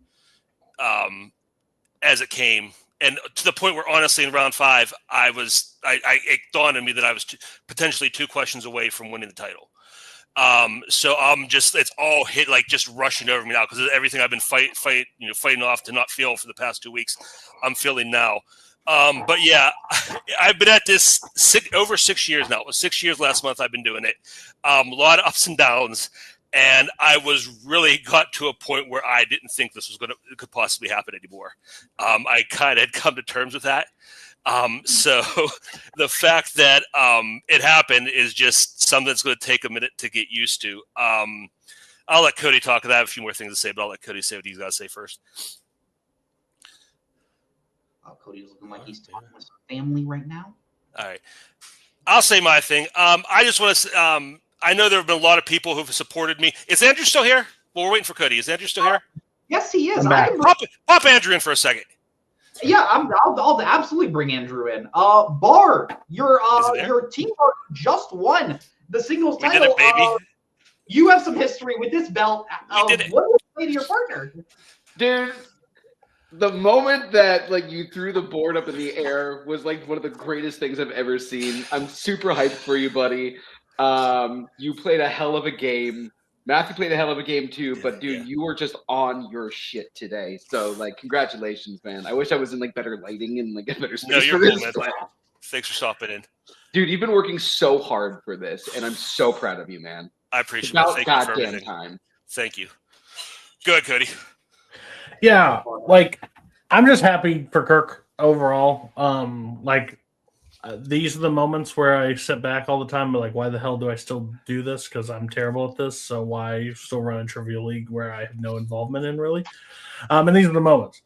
as it came. And to the point where, honestly, in round 5, it dawned on me that I was potentially 2 questions away from winning the title. So it's all hit, like, just rushing over me now, because everything I've been fighting off to not feel for the past 2 weeks, I'm feeling now. But yeah, I've been at this over 6 years now. It was 6 years last month I've been doing it. A lot of ups and downs. And I was really got to a point where I didn't think this could possibly happen anymore. I kind of had come to terms with that. So the fact that it happened is just something that's going to take a minute to get used to. I'll let Cody talk. I have a few more things to say, but I'll let Cody say what he's got to say first. Cody's looking like he's talking with some family right now. All right. I'll say my thing. I just want to I know there have been a lot of people who've supported me. Is Andrew still here? Well, we're waiting for Cody. Is Andrew still here? Yes, he is. Pop Andrew in for a second. Yeah, I'll absolutely bring Andrew in. Bard, your team just won the singles title. We did it, baby. You have some history with this belt. We did it. What do you say to your partner? Dude, the moment that you threw the board up in the air was like one of the greatest things I've ever seen. I'm super hyped for you, buddy. You played a hell of a game. Matthew played a hell of a game too, but dude, you were just on your shit today. So congratulations, man. I wish I was in better lighting and a better space. No, you're for cool, this. man. Thanks for stopping in. Dude, you've been working so hard for this, and I'm so proud of you, man. I appreciate it. About Thank you for goddamn everything. time. Thank you. Go ahead, Cody. Yeah, I'm just happy for Kirk overall. These are the moments where I sit back all the time, but why the hell do I still do this? Because I'm terrible at this. So why still run a Trivial League where I have no involvement in, really? And these are the moments.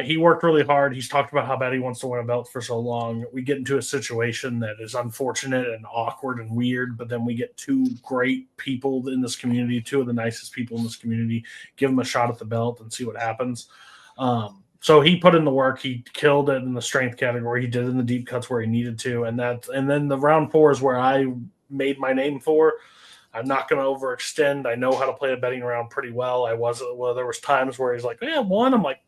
He worked really hard. He's talked about how bad he wants to win a belt for so long. We get into a situation that is unfortunate and awkward and weird, but then we get 2 great people in this community, 2 of the nicest people in this community, give him a shot at the belt and see what happens. So he put in the work. He killed it in the strength category. He did it in the deep cuts where he needed to. And then the round 4 is where I made my name for. I'm not going to overextend. I know how to play a betting round pretty well. There was times where he's like, yeah, 1. I'm like,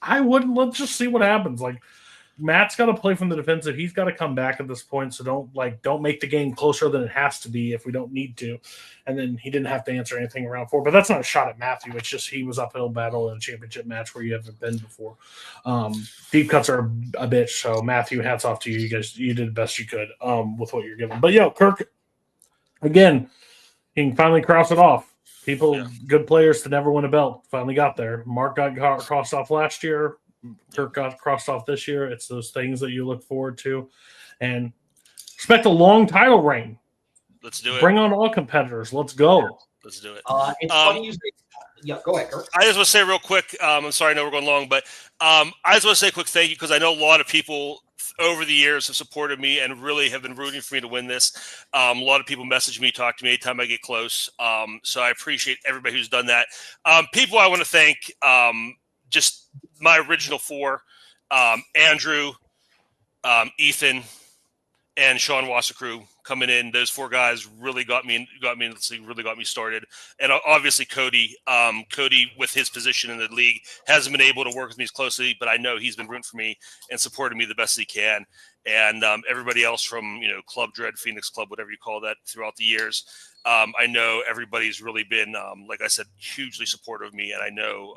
I wouldn't. Let's just see what happens. Matt's got to play from the defensive. He's got to come back at this point. So don't make the game closer than it has to be if we don't need to. And then he didn't have to answer anything around 4. But that's not a shot at Matthew. It's just he was uphill battle in a championship match where you haven't been before. Deep cuts are a bitch. So Matthew, hats off to you. You guys, you did the best you could with what you're given. But Kirk, again, he can finally cross it off. Good players to never win a belt, finally got there. Mark got crossed off last year. Kirk got crossed off this year. It's those things that you look forward to. And expect a long title reign. Let's do it. Bring on all competitors. Let's go. Let's do it. It's funny you say. Yeah, go ahead, Kirk. I just want to say real quick, I'm sorry, I know we're going long, but I just want to say a quick thank you because I know a lot of people over the years have supported me and really have been rooting for me to win this. A lot of people message me, talk to me anytime I get close. So I appreciate everybody who's done that. People I want to thank, just my original 4, Andrew, Ethan, and Sean Wassacrew coming in. Those 4 guys really got me started. And obviously Cody, with his position in the league hasn't been able to work with me as closely, but I know he's been rooting for me and supporting me the best he can. And everybody else from, Club Dread, Phoenix Club, whatever you call that, throughout the years. I know everybody's really been, like I said, hugely supportive of me, and I know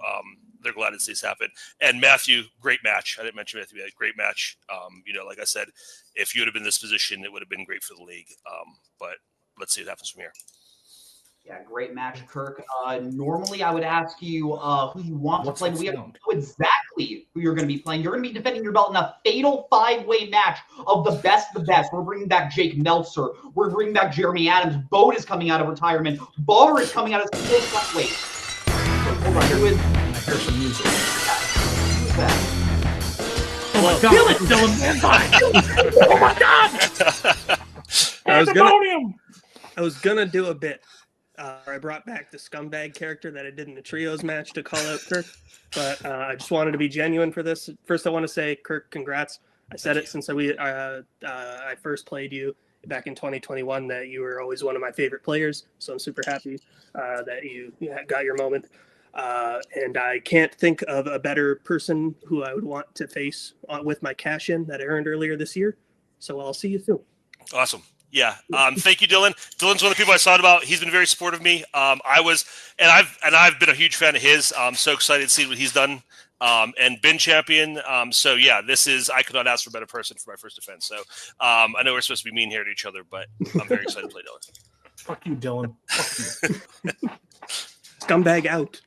they're glad to see this happen. And Matthew, great match. I didn't mention Matthew, but great match. Like I said, if you would have been in this position, it would have been great for the league. But let's see what happens from here. Yeah, great match, Kirk. Normally, I would ask you who you want to play. We have to know exactly who you're going to be playing. You're going to be defending your belt in a fatal 5-way match of the best of the best. We're bringing back Jake Meltzer. We're bringing back Jeremy Adams. Boat is coming out of retirement. Barr is coming out of full flyweight. Hold on, who is? I hear some music. Who's that? Oh my God! Feel it, Dylan. Oh my God! I was gonna do a bit. I brought back the scumbag character that I did in the trios match to call out Kirk, but I just wanted to be genuine for this. First, I want to say, Kirk, congrats. I said it since I first played you back in 2021 that you were always one of my favorite players. So I'm super happy that you got your moment. And I can't think of a better person who I would want to face with my cash in that I earned earlier this year. So I'll see you soon. Awesome. Yeah. Thank you, Dylan. Dylan's one of the people I thought about. He's been very supportive of me. I've been a huge fan of his. I'm so excited to see what he's done. And been champion. So yeah, I could not ask for a better person for my first defense. So I know we're supposed to be mean here to each other, but I'm very excited to play Dylan. Fuck you, Dylan. Fuck you. Scumbag out.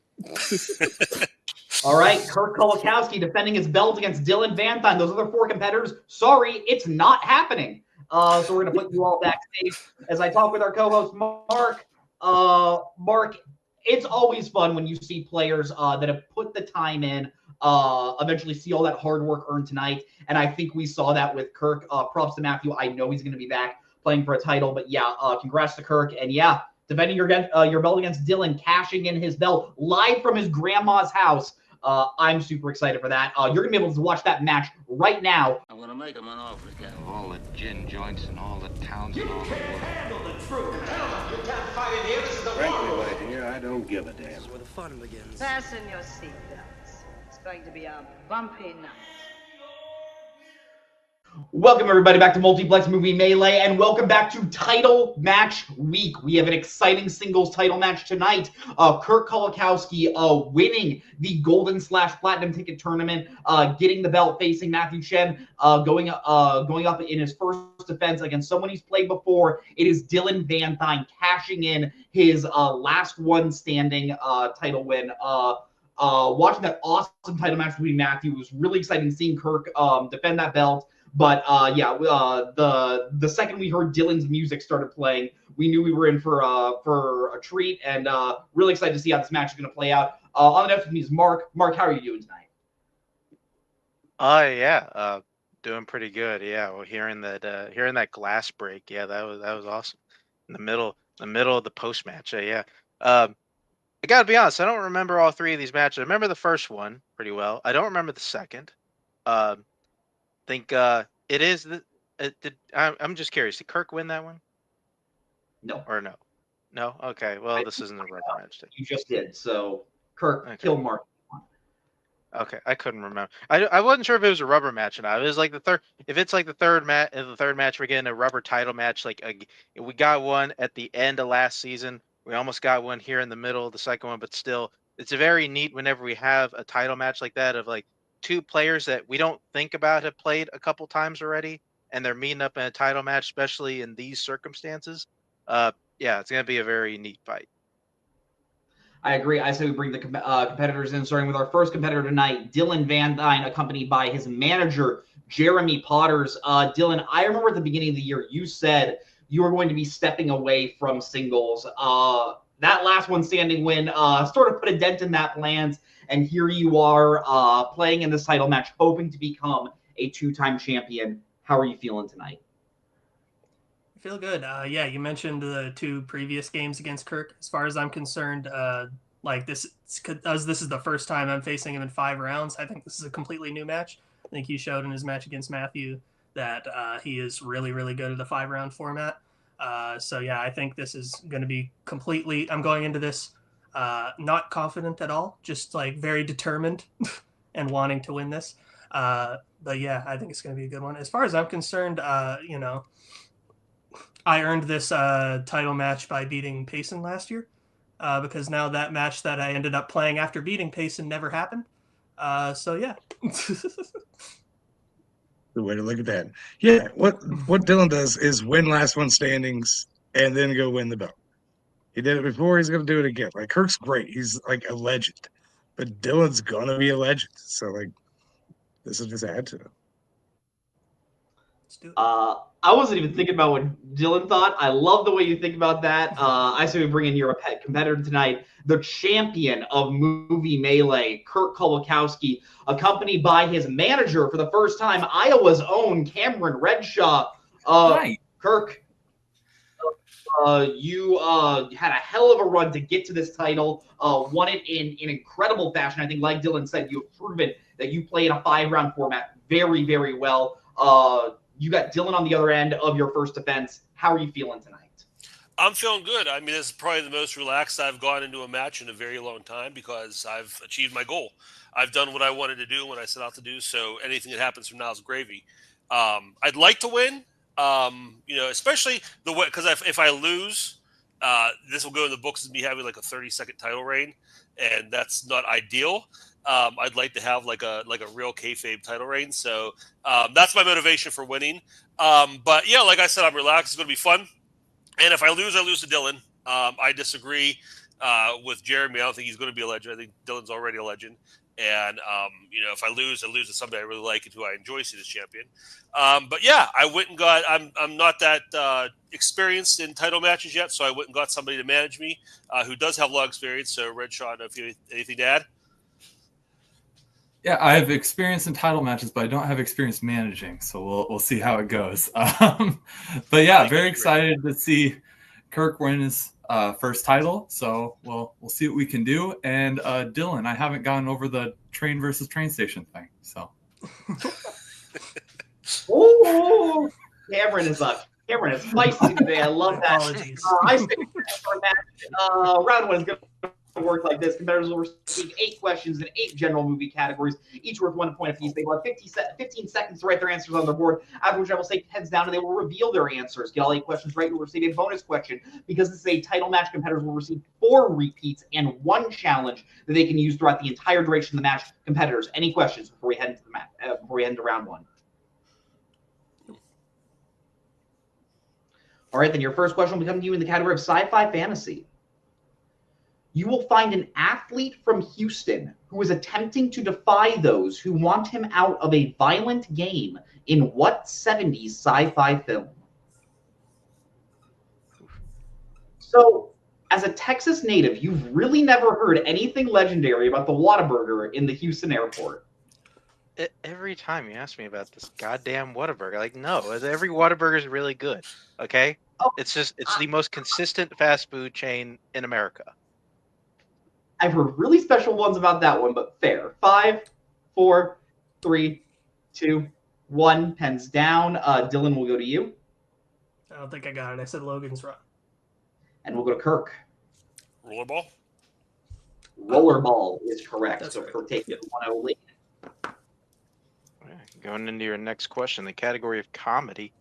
All right, Kirk Kowalkowski defending his belt against Dylan Van Thine. Those other 4 competitors, sorry, it's not happening. So we're going to put you all backstage as I talk with our co-host, Mark. Mark, it's always fun when you see players that have put the time in, eventually see all that hard work earned tonight. And I think we saw that with Kirk. Props to Matthew. I know he's going to be back playing for a title. But yeah, congrats to Kirk. And yeah, defending your belt against Dylan, cashing in his belt live from his grandma's house. I'm super excited for that. You're going to be able to watch that match right now. I'm going to make him an offer again. All the gin joints and all the towns and all the world. Handle the truth. Gentlemen, you can't fight in here. This is the war. my dear, I don't give a damn. This is where the fun begins. Fasten your seatbelts. It's going to be a bumpy night. Welcome, everybody, back to Multiplex Movie Melee, and welcome back to Title Match Week. We have an exciting singles title match tonight. Kirk Kowalkowski winning the Golden/Platinum ticket tournament, getting the belt, facing Matthew Chen, going up in his first defense against someone he's played before. It is Dylan Van Thine cashing in his last one standing title win. Watching that awesome title match between Matthew, it was really exciting seeing Kirk defend that belt. But the second we heard Dylan's music started playing, we knew we were in for a treat, and really excited to see how this match is going to play out. On the next with me is Mark. Mark, how are you doing tonight? Doing pretty good. Yeah, well, hearing that glass break, yeah, that was awesome. In the middle of the post match, I gotta be honest, I don't remember all 3 of these matches. I remember the first one pretty well. I don't remember the second. Think it is. I'm just curious. Did Kirk win that one? No. Or no? No. Okay. Well, this isn't a rubber match. You just did. So Kirk killed Mark. Okay, I couldn't remember. I wasn't sure if it was a rubber match or not. It was like the third. If it's like the third match, we're getting a rubber title match. Like we got one at the end of last season. We almost got one here in the middle of the second one, but still, it's a very neat whenever we have a title match like that of like 2 players that we don't think about have played a couple times already, and they're meeting up in a title match, especially in these circumstances. It's going to be a very neat fight. I agree. I say we bring the competitors in, starting with our first competitor tonight, Dylan Van Thine, accompanied by his manager, Jeremy Potters. Dylan, I remember at the beginning of the year, you said you were going to be stepping away from singles. That last one standing win sort of put a dent in that plans. And here you are playing in this title match, hoping to become a 2-time champion. How are you feeling tonight? I feel good. You mentioned the 2 previous games against Kirk. As far as I'm concerned, this is the first time I'm facing him in 5 rounds. I think this is a completely new match. I think he showed in his match against Matthew that he is really, really good at the 5-round format. I think this is going to be completely. I'm going into this not confident at all, just like very determined and wanting to win this. I think it's going to be a good one. As far as I'm concerned, I earned this title match by beating Payson last year, because now that match that I ended up playing after beating Payson never happened. The way to look at that. Yeah, what Dylan does is win last one standings and then go win the belt. He did it before. He's going to do it again. Like, Kirk's great. He's like a legend. But Dylan's going to be a legend. So, like, this will just add to it. Let's do it. I wasn't even thinking about what Dylan thought. I love the way you think about that. I say we bring in your competitor tonight, the champion of Movie Melee, Kirk Kowalkowski, accompanied by his manager for the first time, Iowa's own Cameron Redshaw. Right. Kirk, you had a hell of a run to get to this title, won it in incredible fashion. I think, like Dylan said, you have proven that you play in a 5-round format very, very well. You got Dylan on the other end of your first defense. How are you feeling tonight? I'm feeling good. I mean, this is probably the most relaxed I've gone into a match in a very long time because I've achieved my goal. I've done what I wanted to do when I set out to do. So anything that happens from now is gravy. I'd like to win. Especially the way because if I lose, this will go in the books as me having like a 30-second title reign, and that's not ideal. I'd like to have like a real kayfabe title reign. So that's my motivation for winning. But yeah, like I said, I'm relaxed. It's going to be fun. And if I lose to Dylan. I disagree with Jeremy. I don't think he's going to be a legend. I think Dylan's already a legend. And, if I lose to somebody I really like and who I enjoy seeing as champion. But yeah, I went and got, I'm not that experienced in title matches yet, so I went and got somebody to manage me who does have a lot of experience. So, Red Shaw, I don't know if you have anything to add. Yeah, I have experience in title matches, but I don't have experience managing. So we'll see how it goes. But yeah, very excited to see Kirk win his first title. So we'll see what we can do. And Dylan, I haven't gotten over the train versus train station thing. So. Oh, Cameron is up. Cameron is spicy today. I love that. Apologies. I say for a match. Round one is going to work like this. Competitors will receive 8 questions in 8 general movie categories, each worth 1 point apiece. They will have 15 seconds to write their answers on their board, after which I will say heads down and they will reveal their answers. Get all 8 questions right, you'll receive a bonus question. Because this is a title match, competitors will receive 4 repeats and 1 challenge that they can use throughout the entire duration of the match. Competitors, any questions before we head into the match? Before we head into round 1? All right, then your first question will be coming to you in the category of sci-fi fantasy. You will find an athlete from Houston who is attempting to defy those who want him out of a violent game in what 70s sci-fi film? So, as a Texas native, you've really never heard anything legendary about the Whataburger in the Houston airport. Every time you ask me about this goddamn Whataburger, like, no, every Whataburger is really good. Okay, it's the most consistent fast food chain in America. I've heard really special ones about that one, but fair. 5, 4, 3, 2, 1. Pens down. Dylan will go to you. I don't think I got it. I said Logan's Run. And we'll go to Kirk. Rollerball? Rollerball is correct. That's so right. Kirk takes 1-0 lead. Going into your next question, the category of comedy.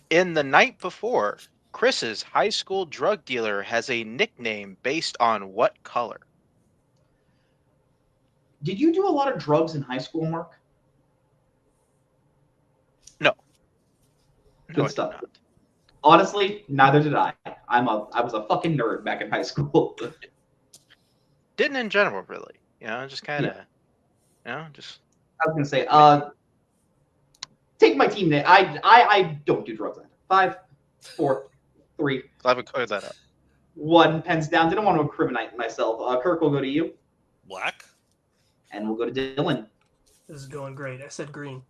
In The Night Before, Chris's high school drug dealer has a nickname based on what color? Did you do a lot of drugs in high school, Mark? No. Good stuff. Honestly, neither did I. I was a fucking nerd back in high school. Didn't in general, really. Just kind of, just. I was gonna say, take my team name. I don't do drugs. 5, 4, 3. Glad we cleared that up. 1. Pens down. Didn't want to incriminate myself. Kirk will go to you. Black. And we'll go to Dylan. This is going great. I said green.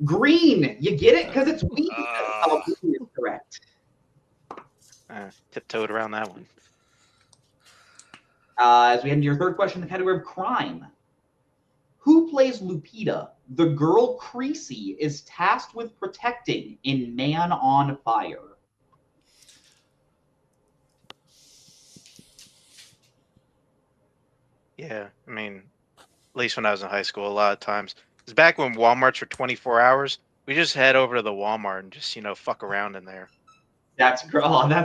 Green. You get it? Because it's wheat. Green is correct. Tiptoed around that one. As we head into your third question, the category of crime. Who plays Lupita, the girl Creasy is tasked with protecting in Man on Fire? Yeah, I mean, at least when I was in high school, a lot of times. It's back when Walmarts were 24 hours. We just head over to the Walmart and just, fuck around in there. That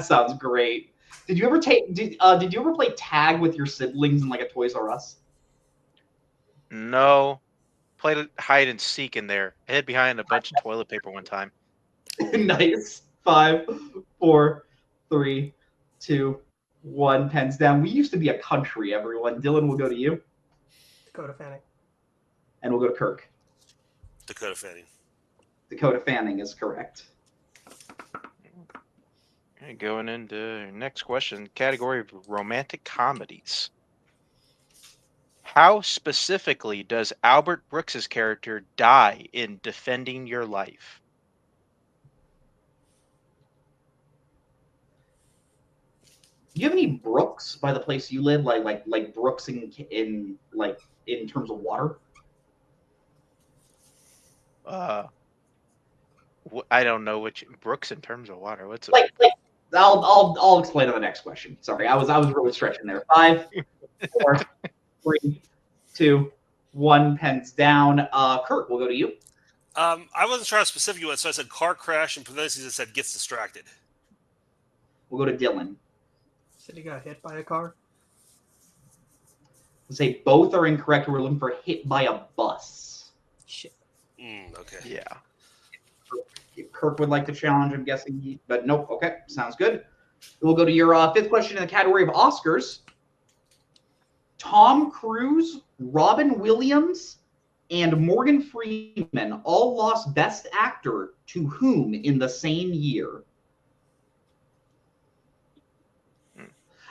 sounds great. Did you ever play tag with your siblings in like a Toys R Us? No. Played hide and seek in there. I hid behind a bunch of toilet paper one time. Nice. 5, 4, 3, 2, 1. Pens down. We used to be a country, everyone. Dylan will go to you. Dakota Fanning. And we'll go to Kirk. Dakota Fanning. Dakota Fanning is correct. Okay, going into your next question, category of romantic comedies. How specifically does Albert Brooks's character die in Defending Your Life? Do you have any brooks by the place you live, like brooks in terms of water? I don't know which brooks in terms of water. What's a, Like I'll explain on the next question. Sorry, I was really stretching there. 5, 4, 3, 2, 1. Pens down. Kirk, we'll go to you. I wasn't sure how specific you went, so I said car crash, and parentheses it said gets distracted. We'll go to Dylan. Said he got hit by a car. We'll say both are incorrect. We're looking for hit by a bus. Shit. Okay. Yeah. If Kirk would like to challenge, I'm guessing, but nope. Okay, sounds good. We'll go to your fifth question in the category of Oscars. Tom Cruise, Robin Williams, and Morgan Freeman all lost Best Actor to whom in the same year?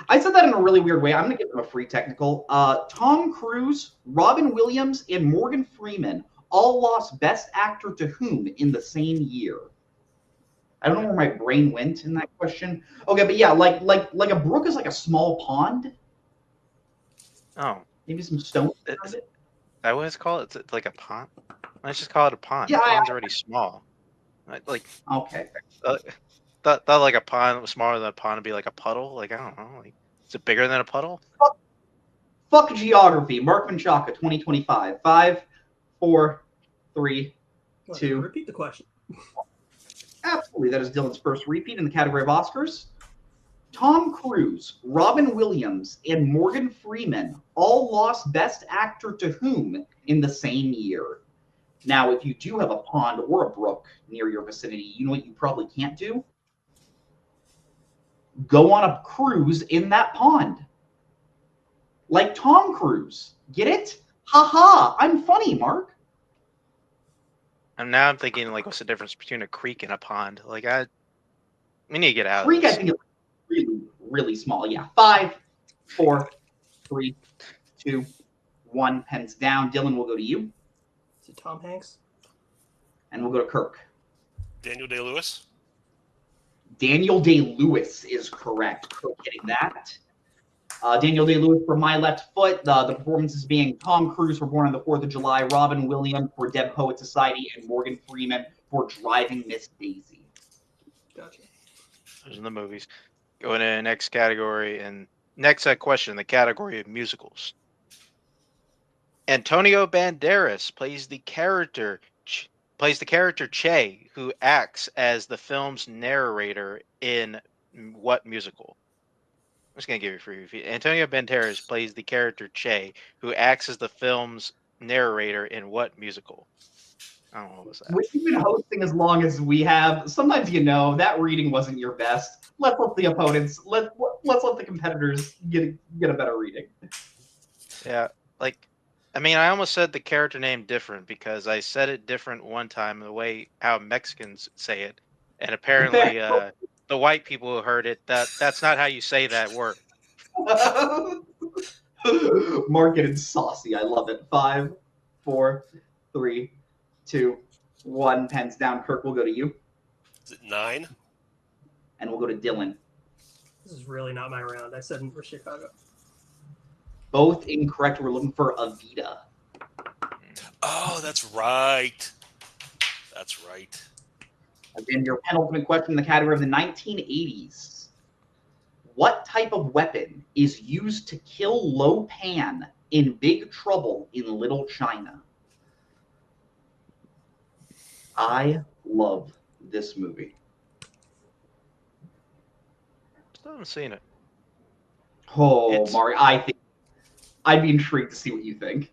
I said that in a really weird way. I'm going to give them a free technical. Tom Cruise, Robin Williams, and Morgan Freeman all lost Best Actor to whom in the same year? I don't know where my brain went in that question. Okay, but yeah, like a brook is like a small pond. Oh. Maybe some stones around it. That what it's called? It's like a pond. Let's just call it a pond. Yeah, The pond's already small. Like okay. Thought like a pond was smaller than a pond would be like a puddle. Like I don't know. Like is it bigger than a puddle? Fuck geography. Mark Menchaca, 2025. 5, 4, 3, 2. Repeat the question. Absolutely. That is Dylan's first repeat in the category of Oscars. Tom Cruise, Robin Williams, and Morgan Freeman all lost Best Actor to whom in the same year? Now, if you do have a pond or a brook near your vicinity, you know what you probably can't do? Go on a cruise in that pond. Like Tom Cruise. Get it? Ha! I'm funny, Mark. And now I'm thinking like, what's the difference between a creek and a pond? Like we need to get out Creek, of this. I think, is really, really small. Yeah. 5, 4, 3, 2, 1. Pens down. Dylan, will go to you. Is it Tom Hanks? And we'll go to Kirk. Daniel Day-Lewis. Daniel Day-Lewis is correct. Kirk getting that. Daniel Day-Lewis for My Left Foot. The performances being Tom Cruise for Born on the 4th of July, Robin Williams for Dead Poet Society, and Morgan Freeman for Driving Miss Daisy. Gotcha. Those are the movies. Going to the next category and next question, the category of musicals. Antonio Banderas plays the character Che, who acts as the film's narrator in what musical? I'm just gonna give you a free repeat. Antonio Banderas plays the character Che, who acts as the film's narrator in what musical? I don't know what was that. We've been hosting as long as we have. Sometimes that reading wasn't your best. Let's let the opponents, let's let the competitors get a better reading. Yeah, I almost said the character name different because I said it different one time the way how Mexicans say it, and apparently the white people who heard it that's not how you say that word. Mark getting saucy. I love it. 5, 4, 3, 2, 1. Pens down. Kirk, will go to you. Is it 9? And we'll go to Dylan. This is really not my round. I said for Chicago. Both incorrect. We're looking for Evita. Oh, that's right. That's right. Again, your penultimate question in the category of the 1980s. What type of weapon is used to kill Lo Pan in Big Trouble in Little China? I love this movie. Still haven't seen it. Oh, Mari, I think I'd be intrigued to see what you think.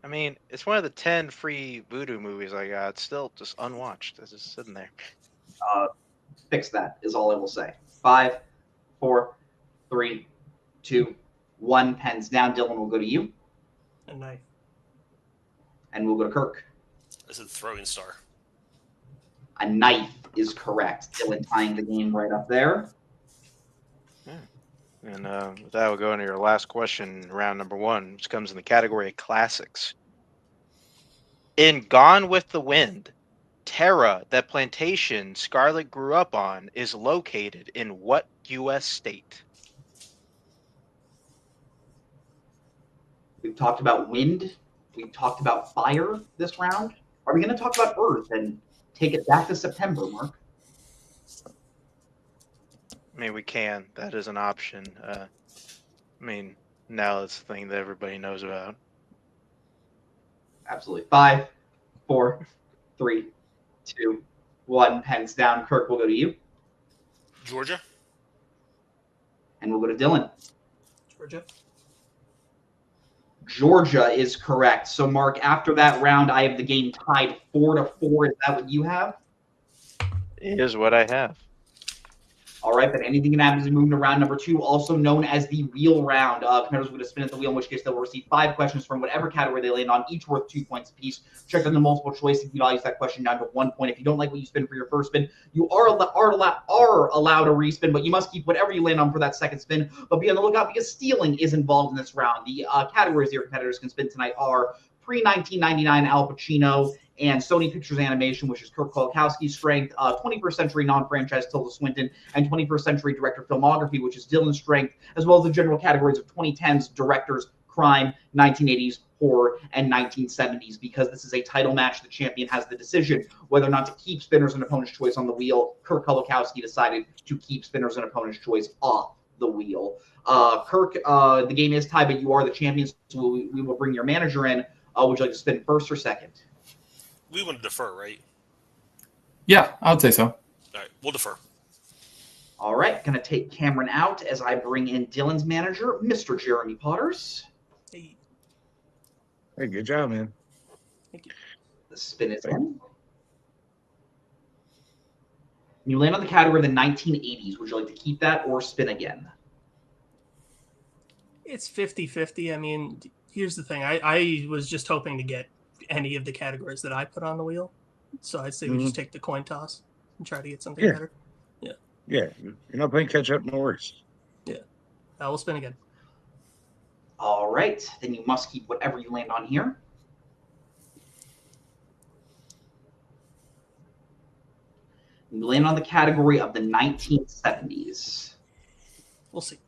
I mean, it's one of the 10 free voodoo movies I got. It's still just unwatched. It's just sitting there. Fix that is all I will say. 5, 4, 3, 2, 1. Pens down. Dylan, will go to you. A knife. And we'll go to Kirk. This is throwing star. A knife is correct. Dylan tying the game right up there. And with that, we'll go into your last question, round number 1, which comes in the category of classics. In Gone with the Wind, Terra, that plantation Scarlett grew up on, is located in what U.S. state? We've talked about wind. We've talked about fire this round. Are we going to talk about Earth and take it back to September, Mark? I mean, we can. That is an option. I mean, now it's the thing that everybody knows about. Absolutely. 5, 4, 3, 2, 1. Pens down. Kirk, we'll go to you. Georgia. And we'll go to Dylan. Georgia. Georgia is correct. So, Mark, after that round, I have the game tied 4-4. Is that what you have? It is what I have. All right, but anything can happen as we move to round number 2, also known as the wheel round. Competitors are going to spin at the wheel, in which case they will receive 5 questions from whatever category they land on, each worth 2 points apiece. Check on the multiple choice if you values that question down to 1 point. If you don't like what you spin for your first spin, you are allowed a respin, but you must keep whatever you land on for that second spin. But be on the lookout because stealing is involved in this round. The categories your competitors can spin tonight are pre-1999 Al Pacino and Sony Pictures Animation, which is Kirk Kowalkowski's strength, 21st century non-franchise Tilda Swinton, and 21st century director filmography, which is Dylan's strength, as well as the general categories of 2010s directors, crime, 1980s horror, and 1970s. Because this is a title match, the champion has the decision whether or not to keep spinners and opponent's choice on the wheel. Kirk Kowalkowski decided to keep spinners and opponent's choice off the wheel. Kirk, the game is tied, but you are the champion, so we will bring your manager in. Would you like to spin first or second? We want to defer, right? Yeah, I would say so. All right, we'll defer. All right, going to take Cameron out as I bring in Dylan's manager, Mr. Jeremy Potters. Hey, good job, man. thank you. The spin is in. You land on the category of the 1980s. Would you like to keep that or spin again? It's 50-50. I mean, here's the thing. I was just hoping to get any of the categories that I put on the wheel. So I'd say we just take the coin toss and try to get something better. Yeah. Yeah. You're not playing catch up, no worries. Yeah. We'll spin again. All right. Then you must keep whatever you land on here. You land on the category of the 1970s. We'll see.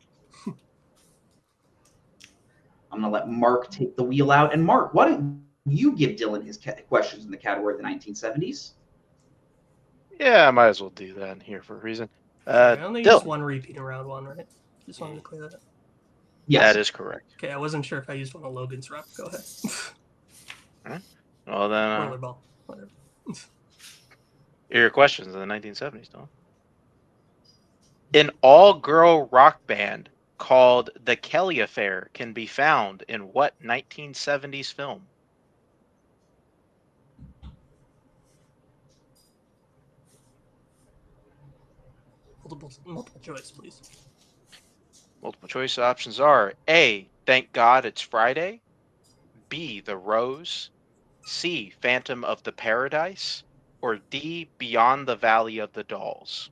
I'm going to let Mark take the wheel out. And Mark, why don't you give Dylan his questions in the category of the 1970s? Yeah, I might as well do that here for a reason. I only Dylan. used one repeat in round 1, right? Just wanted to clear that up. Yes. That is correct. Okay, I wasn't sure if I used one of Logan's rep. Go ahead. All right. Well, then. Spoiler ball. Whatever. Your questions in the 1970s, Dylan. An all-girl rock band called The Kelly Affair can be found in what 1970s film? Multiple choice, please. Multiple choice options are A, Thank God It's Friday, B, The Rose, C, Phantom of the Paradise, or D, Beyond the Valley of the Dolls.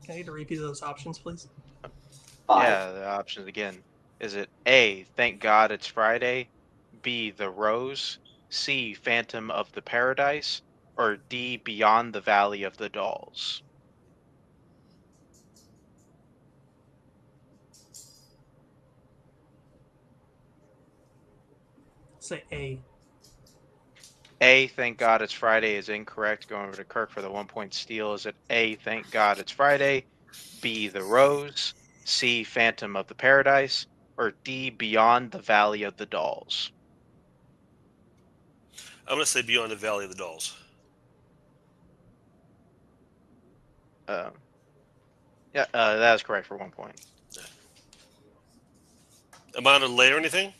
Can I get to repeat those options, please? 5. Yeah, the options again. Is it A, Thank God It's Friday, B, The Rose, C, Phantom of the Paradise, or D, Beyond the Valley of the Dolls? Say A. A, Thank God It's Friday is incorrect. Going over to Kirk for the 1-point steal. Is it A, Thank God It's Friday, B, The Rose, C, Phantom of the Paradise, or D, Beyond the Valley of the Dolls? I'm going to say Beyond the Valley of the Dolls. Yeah, that is correct for 1 point. Am I on a delay or anything?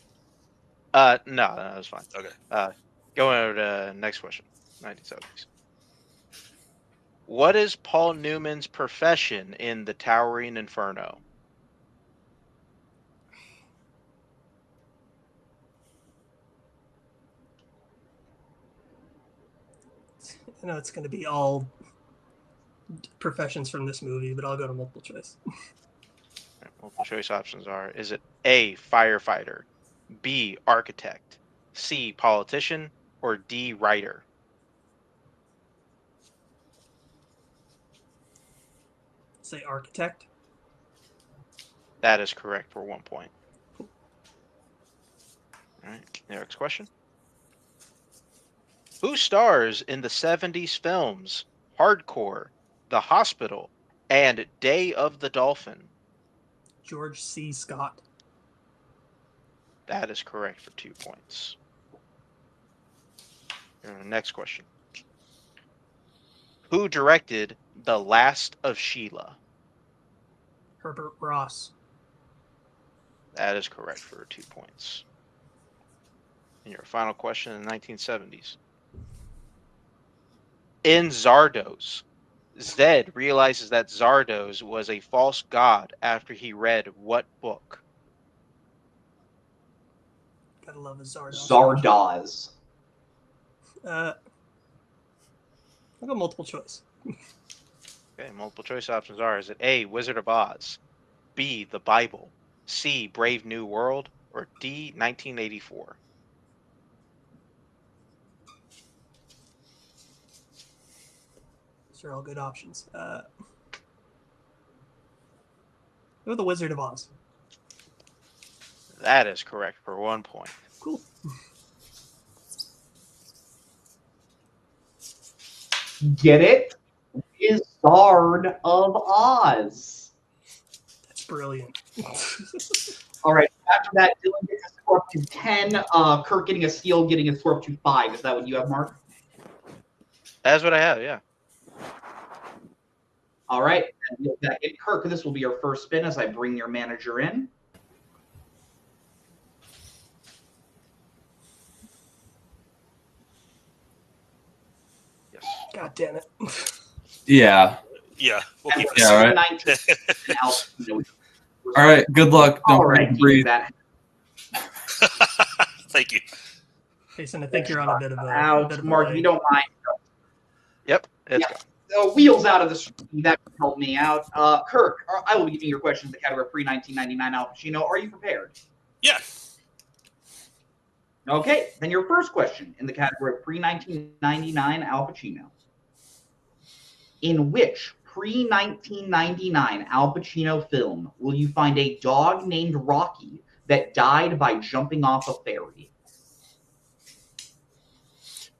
No, that's fine. Okay. Going over to next question, 1970s. What is Paul Newman's profession in The Towering Inferno? I know it's going to be all professions from this movie, but I'll go to multiple choice. Multiple choice options are, is it A, firefighter, B, architect, C, politician, or D, writer? Say architect. That is correct for 1 point. All right, next question. Who stars in the 70s films Hardcore, The Hospital, and Day of the Dolphin? George C. Scott. That is correct for 2 points. Next question. Who directed The Last of Sheila? Herbert Ross. That is correct for 2 points. And your final question in the 1970s. In Zardos, Zed realizes that Zardos was a false god after he read what book? Gotta love a Zardoz. Zardoz. I'll go multiple choice. Okay, multiple choice options are: is it A, Wizard of Oz, B, the Bible, C, Brave New World, or D, 1984? These are all good options. Go with the Wizard of Oz. That is correct for 1 point. Cool. Get it? Wizard of Oz. That's brilliant. All right. After that, Dylan gets a score up to 10. Kirk getting a steal, getting a score up to 5. Is that what you have, Mark? That's what I have, yeah. All right. And Kirk, this will be your first spin as I bring your manager in. Yes. God damn it. Yeah. Yeah. We'll keep it. Yeah, right. 19, All right. Good luck. Don't All forget right, to breathe. that Thank you. Jason, I think you're on a bit of a out. bit of a Mark, lag. you don't mind. Yep. Let's go. Wheels out of the screen. That would help me out. Kirk, I will be giving your questions in the category of pre-1999 Al Pacino. Are you prepared? Yeah. Okay, then your first question in the category of pre-1999 Al Pacino. In which pre-1999 Al Pacino film will you find a dog named Rocky that died by jumping off a ferry?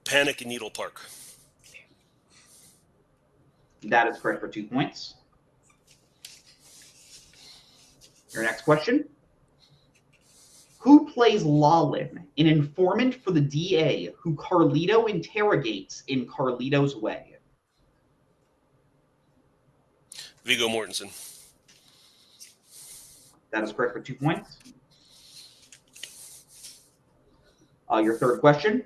Panic in Needle Park. That is correct for 2 points. Your next question. Who plays Lawlin, an informant for the DA who Carlito interrogates in Carlito's Way? Viggo Mortensen. That is correct for 2 points. Your third question.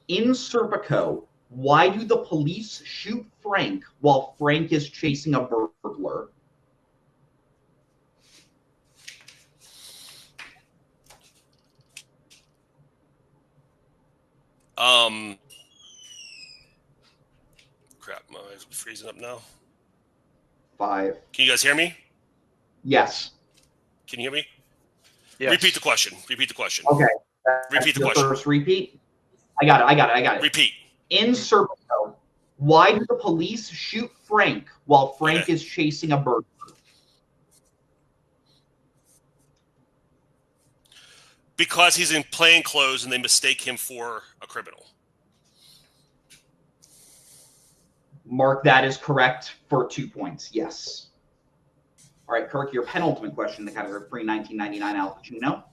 In Serpico, why do the police shoot Frank while Frank is chasing a burglar? Crap, my eyes are freezing up now. 5. Can you guys hear me? Yes. Can you hear me? Yes. Repeat the question. Repeat the question. Okay. Repeat the Your question. first repeat. I got it. Repeat. In Serpico, why do the police shoot Frank while Frank is chasing a burglar? Because he's in plain clothes and they mistake him for a criminal. Mark, that is correct for 2 points. Yes. All right, Kirk, your penultimate question in the category of pre-1999 Al Pacino.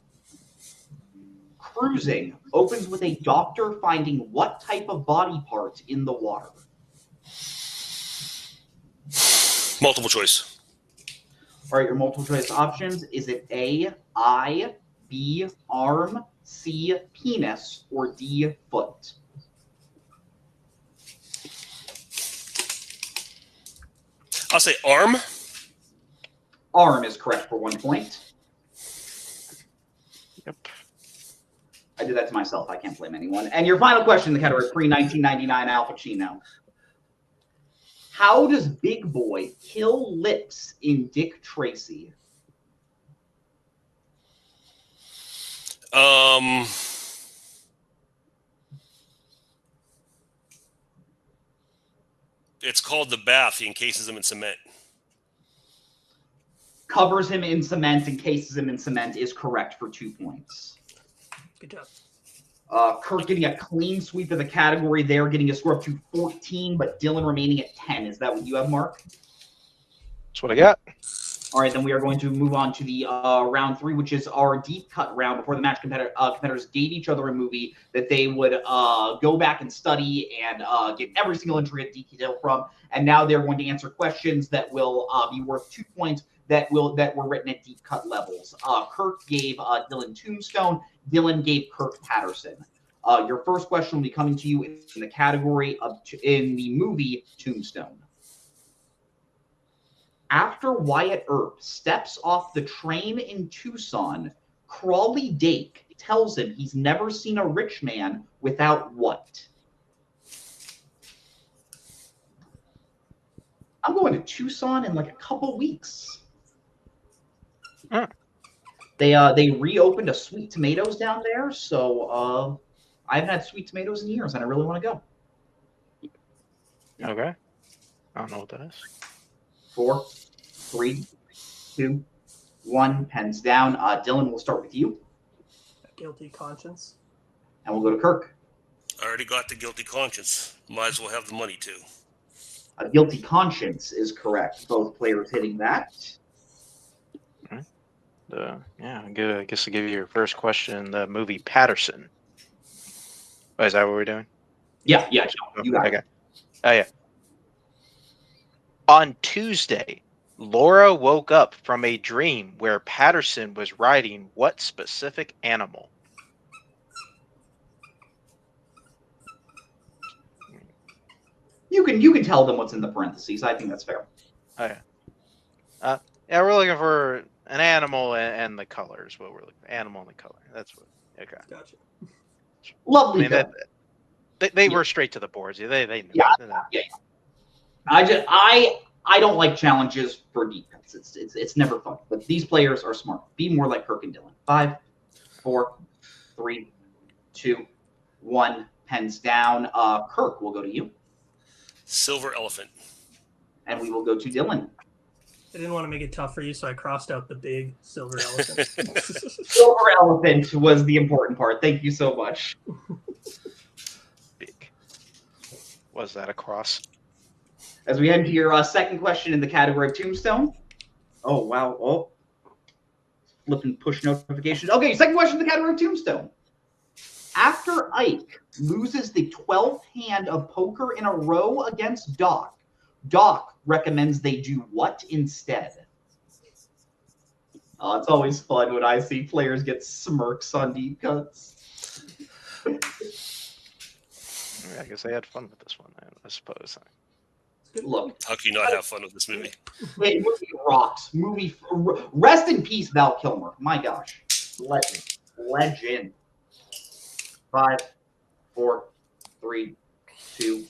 Cruising opens with a doctor finding what type of body part in the water? Multiple choice. All right, your multiple choice options. Is it A, eye, B, arm, C, penis, or D, foot? I'll say arm. Arm is correct for 1 point. Yep. I did that to myself. I can't blame anyone. And your final question in the category of pre-1999 Al Pacino. How does Big Boy kill Lips in Dick Tracy? It's called the bath. He encases him in cement. Covers him in cement, encases him in cement is correct for 2 points. Good job. Kirk getting a clean sweep of the category there, getting a score up to 14, but Dylan remaining at 10. Is that what you have, Mark? That's what I got. All right, then we are going to move on to the round 3, which is our deep cut round. Before the match, competitors gave each other a movie that they would go back and study and get every single entry at detail from. And now they're going to answer questions that will be worth 2 points that were written at deep cut levels. Kirk gave Dylan Tombstone. Dylan gave Kirk Patterson. Your first question will be coming to you in the category in the movie Tombstone. After Wyatt Earp steps off the train in Tucson, Crawley Dake tells him he's never seen a rich man without what? I'm going to Tucson in like a couple weeks. Huh. They reopened a Sweet Tomatoes down there, so I haven't had Sweet Tomatoes in years, and I really want to go. Okay. I don't know what that is. 4, 3, 2, 1. Pens down. Dylan, we'll start with you. Guilty conscience. And we'll go to Kirk. I already got the guilty conscience. Might as well have the money too. A guilty conscience is correct. Both players hitting that. Yeah, I guess I'll give you your first question. The movie Patterson. Oh, is that what we're doing? Yeah, you got okay. it. Oh, yeah. On Tuesday, Laura woke up from a dream where Patterson was riding what specific animal? You can tell them what's in the parentheses. I think that's fair. Oh, yeah. Yeah, we're looking for an animal and the colors. What we're looking for. Animal and the color. That's what. Okay. Gotcha. Lovely. I mean, they were straight to the boards. They knew. Yeah. I don't like challenges for deep cuts. It's never fun. But these players are smart. Be more like Kirk and Dylan. 5, 4, 3, 2, 1. Pens down. Kirk, we'll go to you. Silver elephant. And we will go to Dylan. I didn't want to make it tough for you, so I crossed out the big silver elephant. Silver elephant was the important part. Thank you so much. Big. Was that a cross? As we head to your second question in the category of Tombstone. Oh, wow. Oh. Flipping push notifications. Okay, second question in the category of Tombstone. After Ike loses the 12th hand of poker in a row against Doc, Doc recommends they do what instead? It's always fun when I see players get smirks on deep cuts. I guess they had fun with this one, I suppose. Look, how can you not have fun with this movie? Movie rocks. Rest in peace, Val Kilmer. My gosh, legend. 5, 4, 3, 2,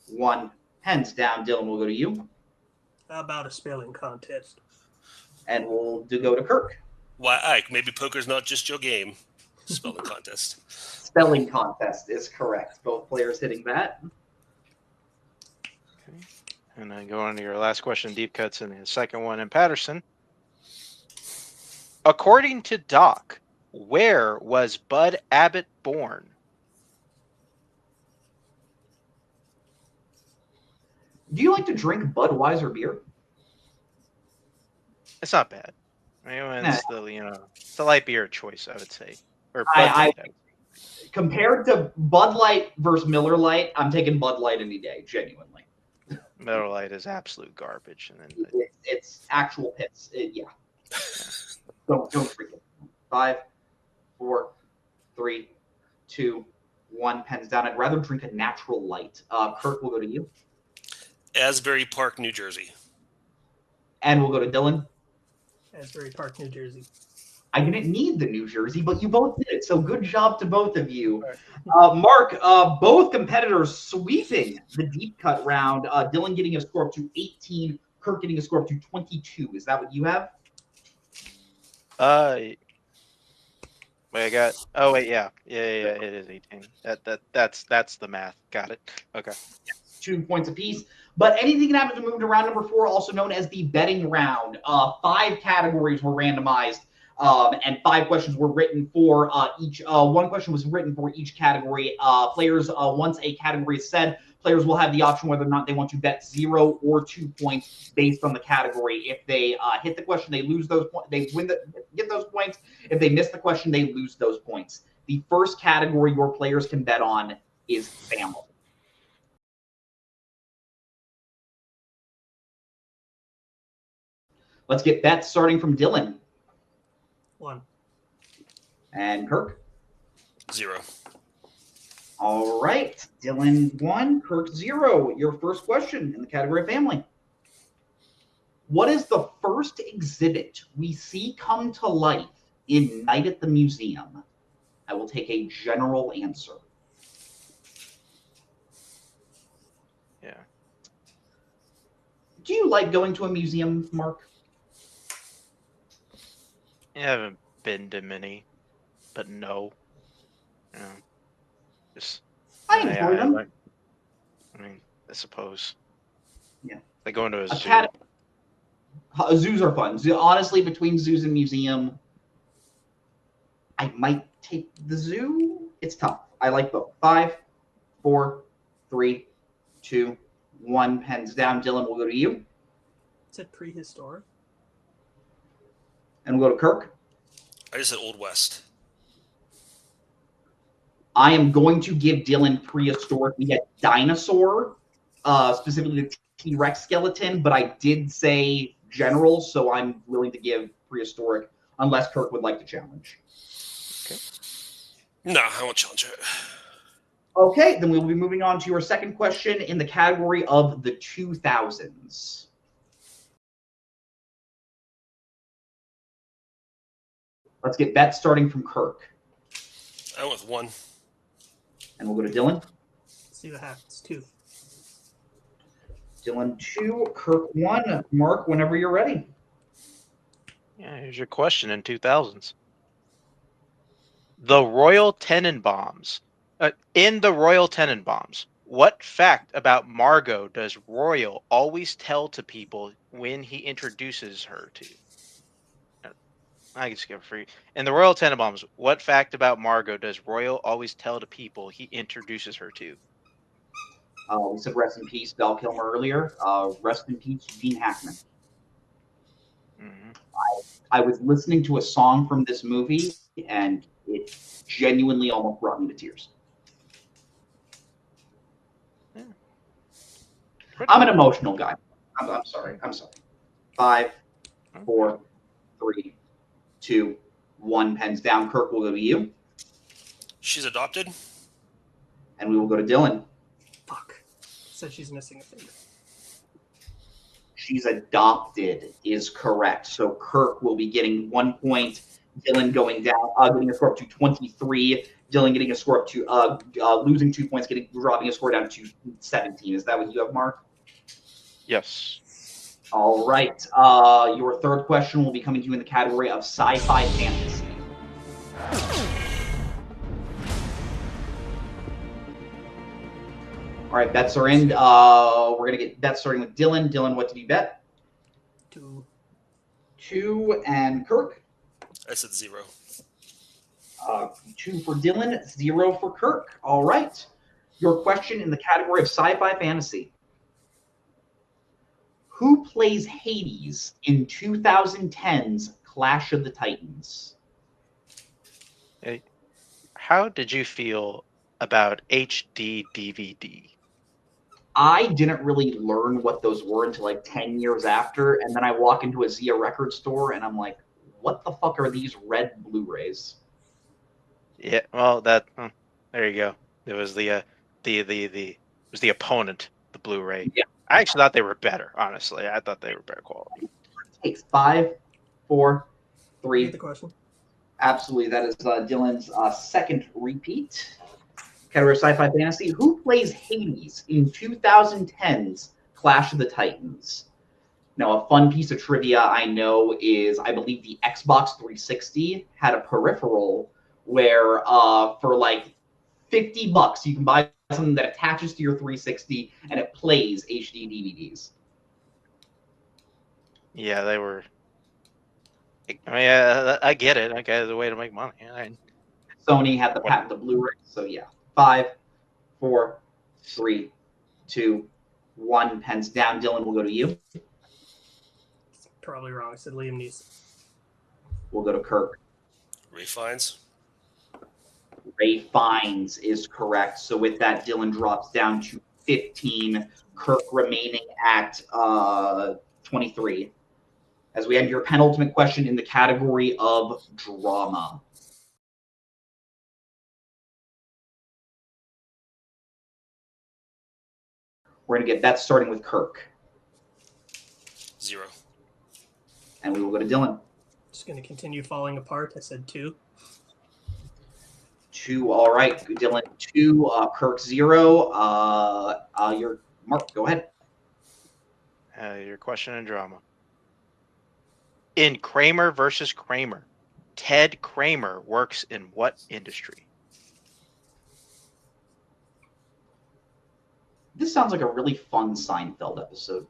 1. Hands down. Dylan, we'll go to you. How about a spelling contest? And we'll go to Kirk. Why, Ike? Maybe poker's not just your game. Spelling contest. Spelling contest is correct. Both players hitting that. Okay. And then go on to your last question, deep cuts, and the second one in Patterson. According to Doc, where was Bud Abbott born? Do you like to drink Budweiser beer? It's not bad. I mean, it's it's a light beer choice, I would say. Or compared to Bud Light versus Miller Light, I'm taking Bud Light any day, genuinely. Miller Light is absolute garbage, and then it's actual piss. Don't drink it. 5, 4, 3, 2, 1. Pens down. I'd rather drink a natural light. Kirk, we'll go to you. Asbury Park, New Jersey. And we'll go to Dylan. Asbury Park, New Jersey. I didn't need the New Jersey, but you both did it. So good job to both of you. Mark, both competitors sweeping the deep cut round. Dylan getting a score up to 18. Kirk getting a score up to 22. Is that what you have? Wait, I got. Oh wait, yeah, it is 18. That's the math. Got it. Okay. 2 points apiece. But anything can happen to move to round number 4, also known as the betting round. 5 categories were randomized, and 5 questions were written for each. 1 question was written for each category. Players, once a category is said, players will have the option whether or not they want to bet 0 or 2 points based on the category. If they hit the question, they lose those points. They get those points. If they miss the question, they lose those points. The first category your players can bet on is family. Let's get bets starting from Dylan. 1. And Kirk. 0. All right. Dylan 1, Kirk 0. Your first question in the category of family. What is the first exhibit we see come to life in Night at the Museum? I will take a general answer. Yeah. Do you like going to a museum, Mark? I haven't been to many, but no. Yeah. Just I enjoy them. I mean, I suppose. Yeah. Like going to a zoo. Zoos are fun. Honestly, between zoos and museum, I might take the zoo. It's tough. I like both. 5, 4, 3, 2, 1. Pens down. Dylan, we'll go to you. Is it prehistoric? And we'll go to Kirk. I just said Old West. I am going to give Dylan prehistoric. We had dinosaur, specifically the T-Rex skeleton, but I did say general, so I'm willing to give prehistoric, unless Kirk would like to challenge. Okay. No, I won't challenge it. Okay, then we'll be moving on to your second question in the category of the 2000s. Let's get bets starting from Kirk. I went with 1. And we'll go to Dylan. Let's see what happens. 2. Dylan 2, Kirk 1. Mark, whenever you're ready. Yeah, here's your question in 2000s. The Royal Tenenbaums. In the Royal Tenenbaums, what fact about Margot does Royal always tell to people when he introduces her to? I can skip for you. In the Royal Tenenbaums, what fact about Margot does Royal always tell to people he introduces her to? We said rest in peace, Val Kilmer earlier. Rest in peace, Gene Hackman. Mm-hmm. I was listening to a song from this movie, and it genuinely almost brought me to tears. Yeah. I'm an emotional guy. I'm sorry. 5, 4, 3, 2, 1. Pens down. Kirk, will go to you. She's adopted. And we will go to Dylan. Fuck. Said she's missing a finger. She's adopted is correct. So Kirk will be getting 1 point. Dylan going down, getting a score up to 23. Dylan getting a score up to losing 2 points, dropping a score down to 17. Is that what you have, Mark? Yes. All right. Your third question will be coming to you in the category of sci-fi fantasy. All right, bets are in. We're going to get bets starting with Dylan. Dylan, what did you bet? 2. 2. And Kirk? I said 0. 2 for Dylan, 0 for Kirk. All right. Your question in the category of sci-fi fantasy. Who plays Hades in 2010's Clash of the Titans? Hey, how did you feel about HD DVD? I didn't really learn what those were until like 10 years after, and then I walk into a Zia record store and I'm like, what the fuck are these red Blu-rays? Yeah, well, there you go. It was the opponent, the Blu-ray. Yeah. I actually thought they were better. Honestly, I thought they were better quality. Takes 5, 4, Read 3. the question. Absolutely, that is Dylan's second repeat. Category sci-fi fantasy. Who plays Hades in 2010's Clash of the Titans? Now, a fun piece of trivia I know is I believe the Xbox 360 had a peripheral where for like $50 you can buy something that attaches to your 360 and it plays HD DVDs. Yeah, they were. I mean, I get it. Okay, it's a way to make money. Sony had the patent to Blu-ray, so yeah. 5, 4, 3, 2, 1. Pens down. Dylan, we'll go to you. Probably wrong. I said Liam Neeson. We'll go to Kirk. Ray Fiennes. Ray Fiennes is correct. So with that, Dylan drops down to 15. Kirk remaining at 23. As we end your penultimate question in the category of drama. We're going to get that starting with Kirk. 0. And we will go to Dylan. Just going to continue falling apart. I said 2. 2. All right. Dylan, 2. Kirk, 0. Your Mark, go ahead. Your question in drama. In Kramer versus Kramer, Ted Kramer works in what industry? This sounds like a really fun Seinfeld episode.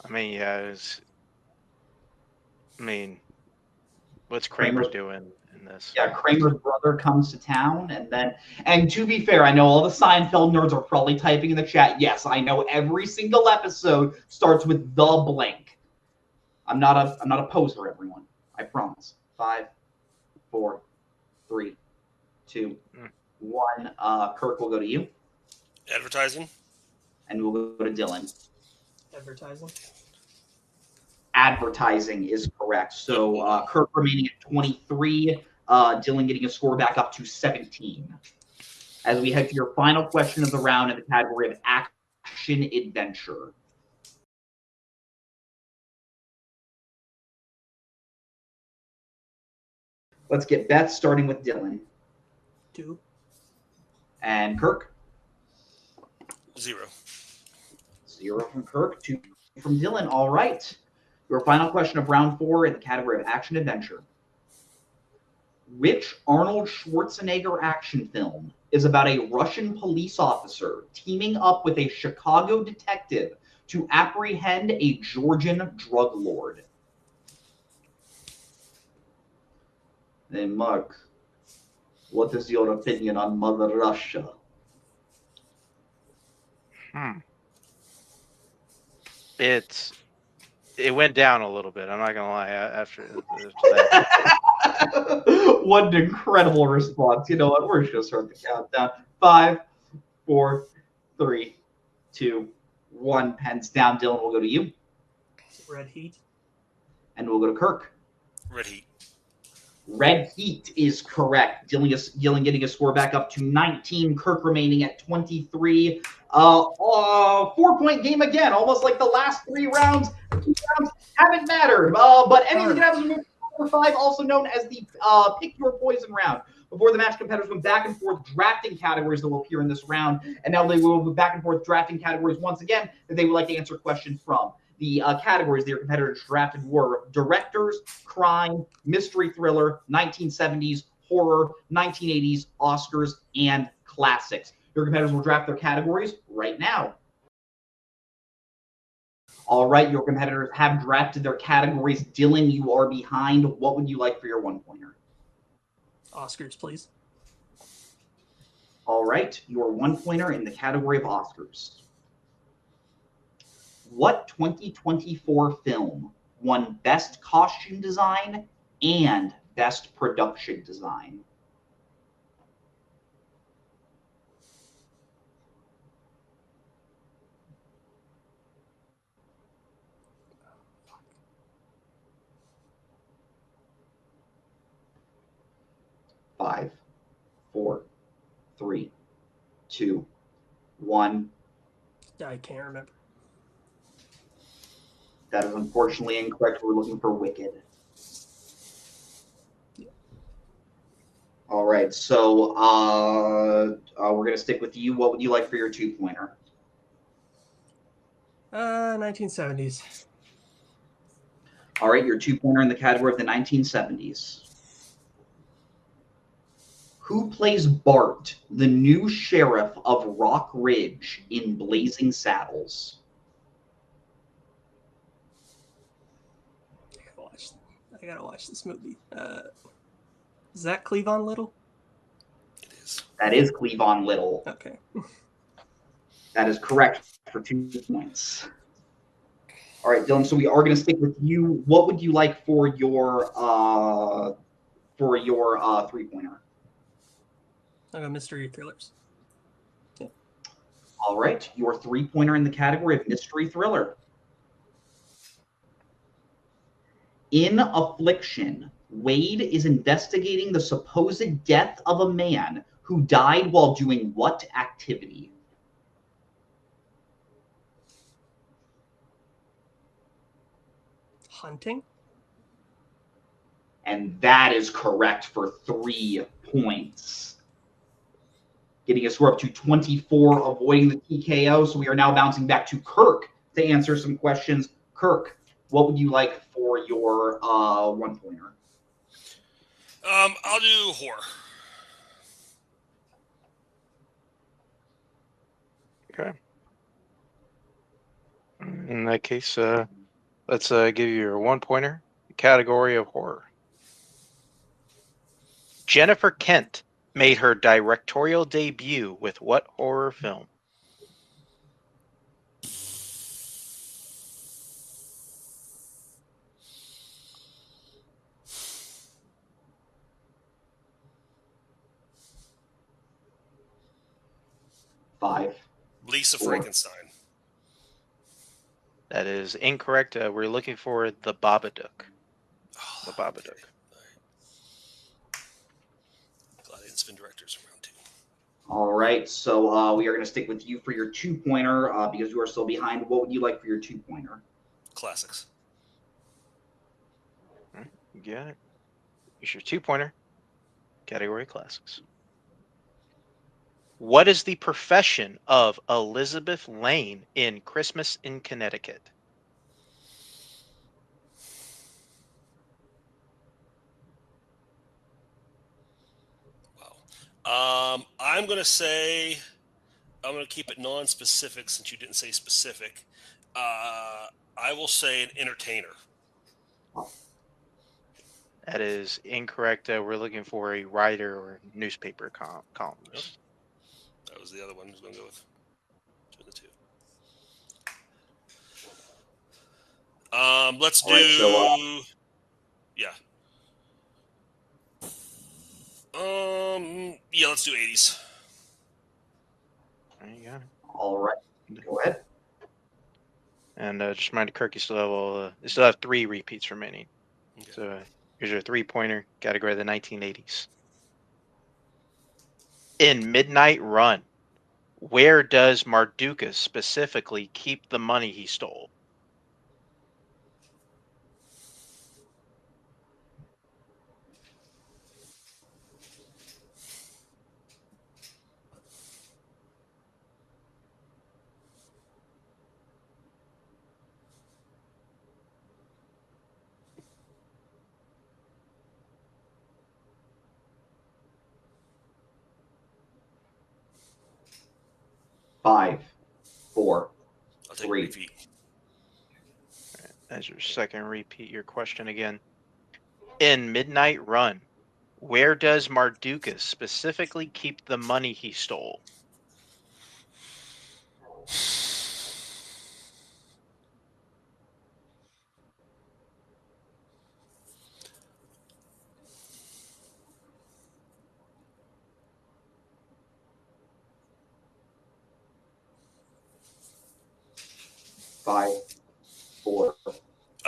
I mean, yeah, what's Kramer doing in this? Yeah, Kramer's brother comes to town, and to be fair, I know all the Seinfeld nerds are probably typing in the chat. Yes, I know every single episode starts with the blank. I'm not a poser, everyone. I promise. 5, 4, 3, 2, 1. Kirk, will go to you. Advertising. And we'll go to Dylan. Advertising. Advertising is correct. So Kirk remaining at 23. Dylan getting a score back up to 17. As we head to your final question of the round in the category of action adventure. Let's get Beth starting with Dylan. 2. And Kirk? 0. 0 from Kirk, 2 from Dylan. All right. Your final question of round 4 in the category of action adventure. Which Arnold Schwarzenegger action film is about a Russian police officer teaming up with a Chicago detective to apprehend a Georgian drug lord? Then Mark, what is your opinion on Mother Russia? It went down a little bit. I'm not gonna lie. After that. What an incredible response! You know what? We're just gonna start the countdown. 5, 4, 3, 2, 1. Pens down. Dylan, will go to you. Red Heat. And we'll go to Kirk. Red Heat. Red Heat is correct. Dylan getting a score back up to 19. Kirk remaining at 23. 4-point game again, almost like the last 3 rounds. 2 rounds haven't mattered. But anything can happen. Number 5, also known as the Pick Your Poison round. Before the match, competitors went back and forth drafting categories that will appear in this round, and now they will go back and forth drafting categories once again that they would like to answer questions from. The categories their competitors drafted were directors, crime, mystery thriller, 1970s, horror, 1980s, Oscars, and classics. Your competitors will draft their categories right now. All right, your competitors have drafted their categories. Dylan, you are behind. What would you like for your 1-pointer? Oscars, please. All right, your 1-pointer in the category of Oscars. What 2024 film won Best Costume Design and Best Production Design? Five, 4, 3, 2, 1. I can't remember. That is unfortunately incorrect. We're looking for Wicked. All right, so we're going to stick with you. What would you like for your 2-pointer? 1970s. All right, your 2-pointer in the category of the 1970s. Who plays Bart, the new sheriff of Rock Ridge in Blazing Saddles? I gotta watch this movie. Is that Cleavon Little? It is. That is Cleavon Little. Okay. That is correct for 2 points. All right, Dylan. So we are going to stick with you. What would you like for your 3-pointer? I got mystery thrillers. Yeah. All right, your 3-pointer in the category of mystery thriller. In Affliction, Wade is investigating the supposed death of a man who died while doing what activity? Hunting? And that is correct for 3 points. Getting a score up to 24, avoiding the TKO. So we are now bouncing back to Kirk to answer some questions. Kirk, what would you like for your 1-pointer? I'll do horror. Okay. In that case, let's give you your 1-pointer. Category of horror. Jennifer Kent made her directorial debut with what horror film? Five. Lisa 4. Frankenstein. That is incorrect. We're looking for The Babadook. The Babadook. Glad I didn't spin directors around too. All right, so we are going to stick with you for your 2-pointer because you are still behind. What would you like for your 2-pointer? Classics. All right, you got it. Here's your 2-pointer. Category classics. What is the profession of Elizabeth Lane in Christmas in Connecticut? Wow. I'm going to keep it non-specific since you didn't say specific. I will say an entertainer. That is incorrect. We're looking for a writer or newspaper columnist. Yep. That was the other one I was going to go with. Two of the two. Let's do. Right, Yeah. Yeah, let's do 80s. There you go. All right, go ahead. And just remind Kirk, you still have 3 repeats remaining. Okay. So here's your 3-pointer. Category of the 1980s. In Midnight Run, where does Mardukas specifically keep the money he stole? Five, 4, I'll take 3. repeat. Right, as your second repeat, your question again. In Midnight Run, where does Mardukas specifically keep the money he stole? Five, 4. I'm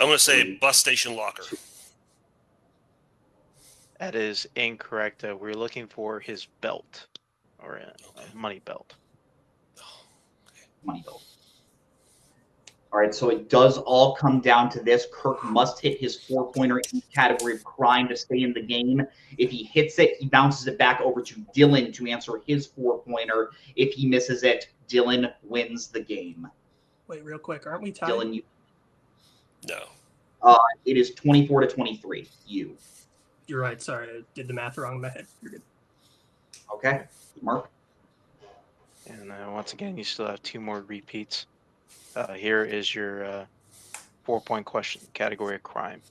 going to say bus station locker. That is incorrect. We're looking for his belt, or a money belt. Money belt. All right, so it does all come down to this. Kirk must hit his 4-pointer in the category of crime to stay in the game. If he hits it, he bounces it back over to Dylan to answer his 4-pointer. If he misses it, Dylan wins the game. Wait, real quick, aren't we tied? Dylan, No. It is 24-23. You. You're right. Sorry, I did the math wrong in my head. You're good. Okay, Mark. And once again, you still have 2 more repeats. Here is your 4-point question, category of crime.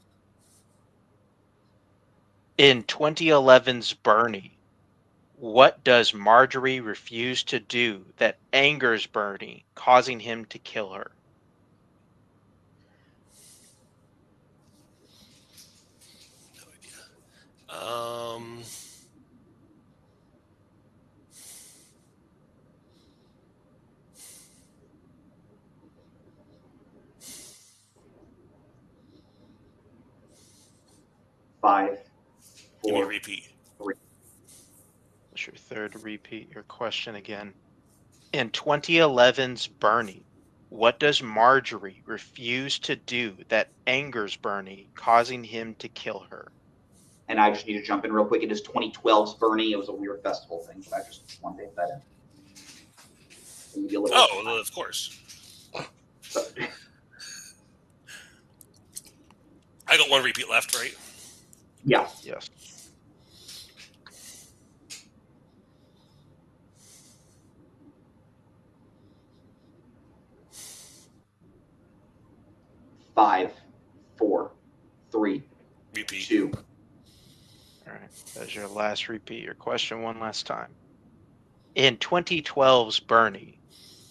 In 2011's Bernie, what does Marjorie refuse to do that angers Bernie, causing him to kill her? Um, 5, give me a 4, repeat. 3. That's your third repeat, your question again. In 2011's Bernie, what does Marjorie refuse to do that angers Bernie, causing him to kill her? And I just need to jump in real quick. It is 2012's Bernie. It was a weird festival thing, but I just wanted to hit that in. Maybe a little. Oh, well, of course. So, I got 1 repeat left, right? yeah. Yes. Five, 4, 3, repeat. 2. All right. That's your last repeat, your question one last time. In 2012's Bernie,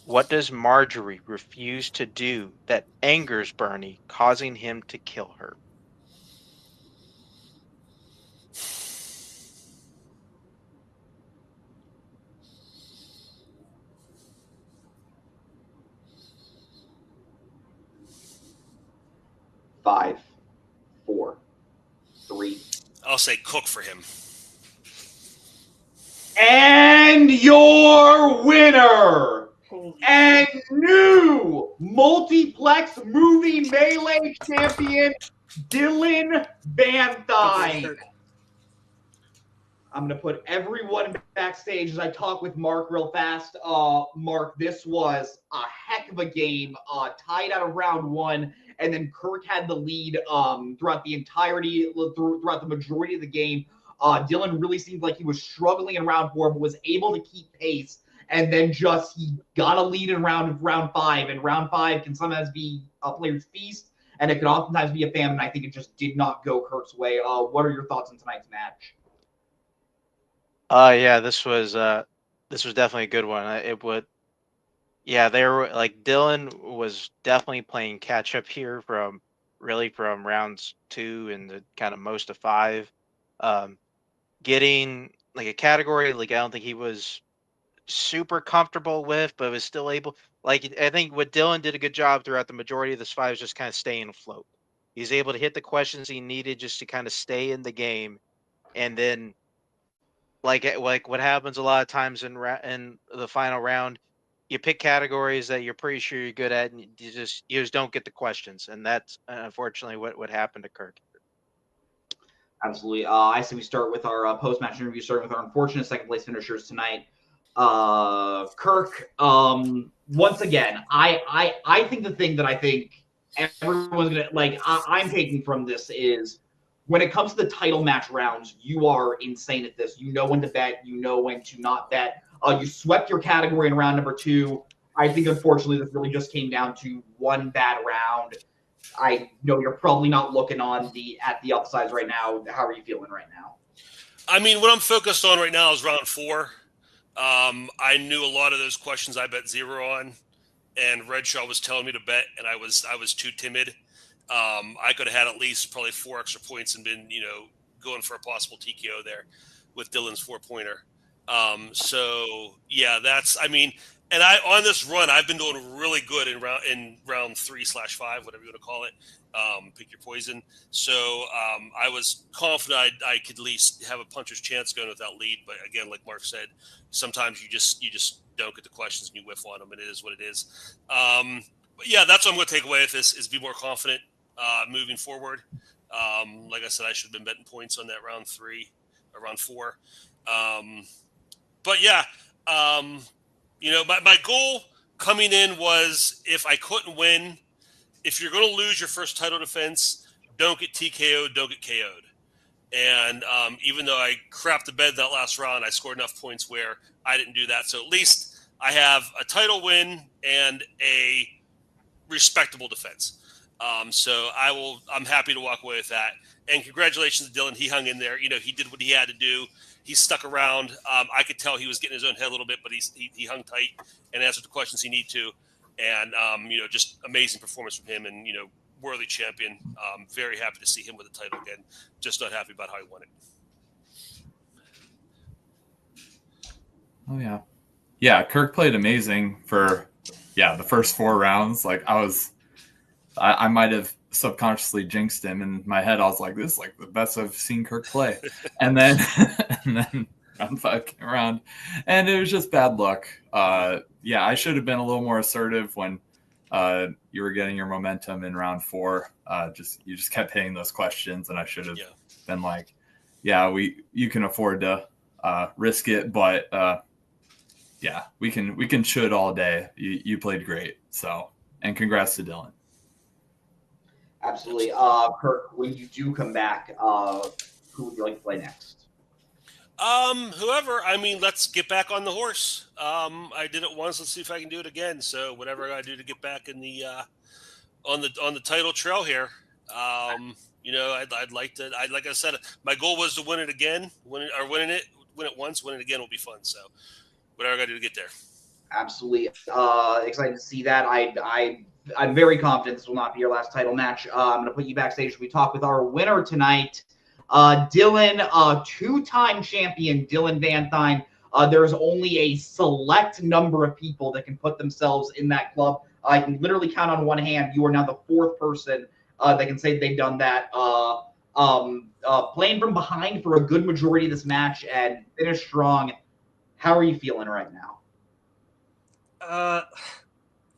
what does Marjorie refuse to do that angers Bernie, causing him to kill her? Five, 4, 3. I'll say cook for him. And your winner and new Multiplex Movie Melee champion, Dylan Banthai. I'm going to put everyone backstage as I talk with Mark real fast. Mark, this was a heck of a game, tied out of round 1, and then Kirk had the lead throughout the entirety, throughout the majority of the game. Dylan really seemed like he was struggling in round 4, but was able to keep pace, and then he got a lead in round 5, and round 5 can sometimes be a player's feast, and it can oftentimes be a famine. I think it just did not go Kirk's way. What are your thoughts on tonight's match? Yeah, this was definitely a good one. They were like Dylan was definitely playing catch up here from rounds 2 and the kind of most of 5. Getting like a category like I don't think he was super comfortable with, but was still able. Like I think what Dylan did a good job throughout the majority of this 5 is just kind of staying afloat. He's able to hit the questions he needed just to kind of stay in the game, and then like what happens a lot of times in the final round, you pick categories that you're pretty sure you're good at, and you just don't get the questions, and that's unfortunately what happened to Kirk. Absolutely. I say we start with our post-match interview, starting with our unfortunate second place finishers tonight. Kirk, once again, I think the thing that I think everyone's gonna I'm taking from this is when it comes to the title match rounds, you are insane at this. You know when to bet, you know when to not bet. You swept your category in round number 2. I think unfortunately this really just came down to one bad round. I know you're probably not looking at the upsides right now. How are you feeling right now? I mean, what I'm focused on right now is round 4. I knew a lot of those questions I bet 0 on, and Redshaw was telling me to bet, and I was too timid. I could have had at least probably 4 extra points and been, going for a possible TKO there with Dylan's 4-pointer. So yeah, and on this run, I've been doing really good in round 3/5, whatever you want to call it. Pick your poison. So I was confident I could at least have a puncher's chance going with that lead. But again, like Mark said, sometimes you just don't get the questions and you whiff on them, and it is what it is. But yeah, that's what I'm going to take away with this is be more confident moving forward. Like I said, I should have been betting points on that round 3 or round 4. But yeah, my goal coming in was if I couldn't win, if you're going to lose your first title defense, don't get TKO'd, don't get KO'd. And even though I crapped the bed that last round, I scored enough points where I didn't do that. So at least I have a title win and a respectable defense. So I'm happy to walk away with that. And congratulations to Dylan. He hung in there. He did what he had to do. He stuck around. I could tell he was getting his own head a little bit, but he hung tight and answered the questions he needed to. And just amazing performance from him. And worthy champion. Very happy to see him with the title again. Just not happy about how he won it. Oh yeah. Yeah, Kirk played amazing for the first 4 rounds. Like I might have subconsciously jinxed him in my head. I was like, this is like the best I've seen Kirk play. and then round 5 came around and it was just bad luck. I should have been a little more assertive when you were getting your momentum in round 4. You just kept hitting those questions, and I should have been like, you can afford to risk it, but we can should all day. You played great. So, and congrats to Dylan. Absolutely. Kirk, when you do come back, who would you like to play next? Whoever. I mean, let's get back on the horse. I did it once. Let's see if I can do it again. So whatever I gotta do to get back in the on the title trail here. I'd like to. Like I said, my goal was to win it again. Win it once. Win it again will be fun. So whatever I gotta do to get there. Absolutely. Excited to see that. I'm very confident this will not be your last title match. I'm going to put you backstage. We talk with our winner tonight, Dylan, two-time champion Dylan Van Thine. There's only a select number of people that can put themselves in that club. I can literally count on one hand. You are now the 4th person that can say they've done that. Playing from behind for a good majority of this match and finish strong. How are you feeling right now?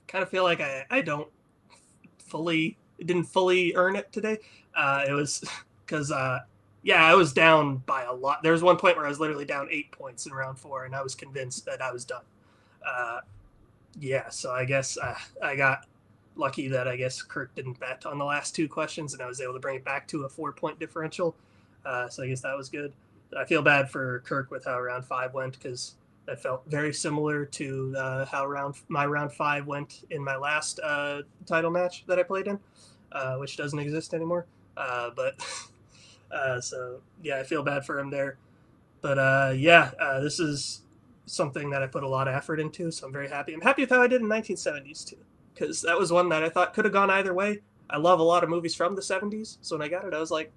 Kind of feel like I didn't fully earn it today. It was because I was down by a lot. There was one point where I was literally down 8 points in round 4, and I was convinced that I was done. So I guess I got lucky that I guess Kirk didn't bet on the last 2 questions, and I was able to bring it back to a 4-point differential. So I guess that was good. I feel bad for Kirk with how round 5 went, because that felt very similar to how my round 5 went in my last title match that I played in, which doesn't exist anymore. I feel bad for him there. But this is something that I put a lot of effort into, so I'm very happy. I'm happy with how I did in 1970s too, because that was one that I thought could have gone either way. I love a lot of movies from the 70s, so when I got it, I was like,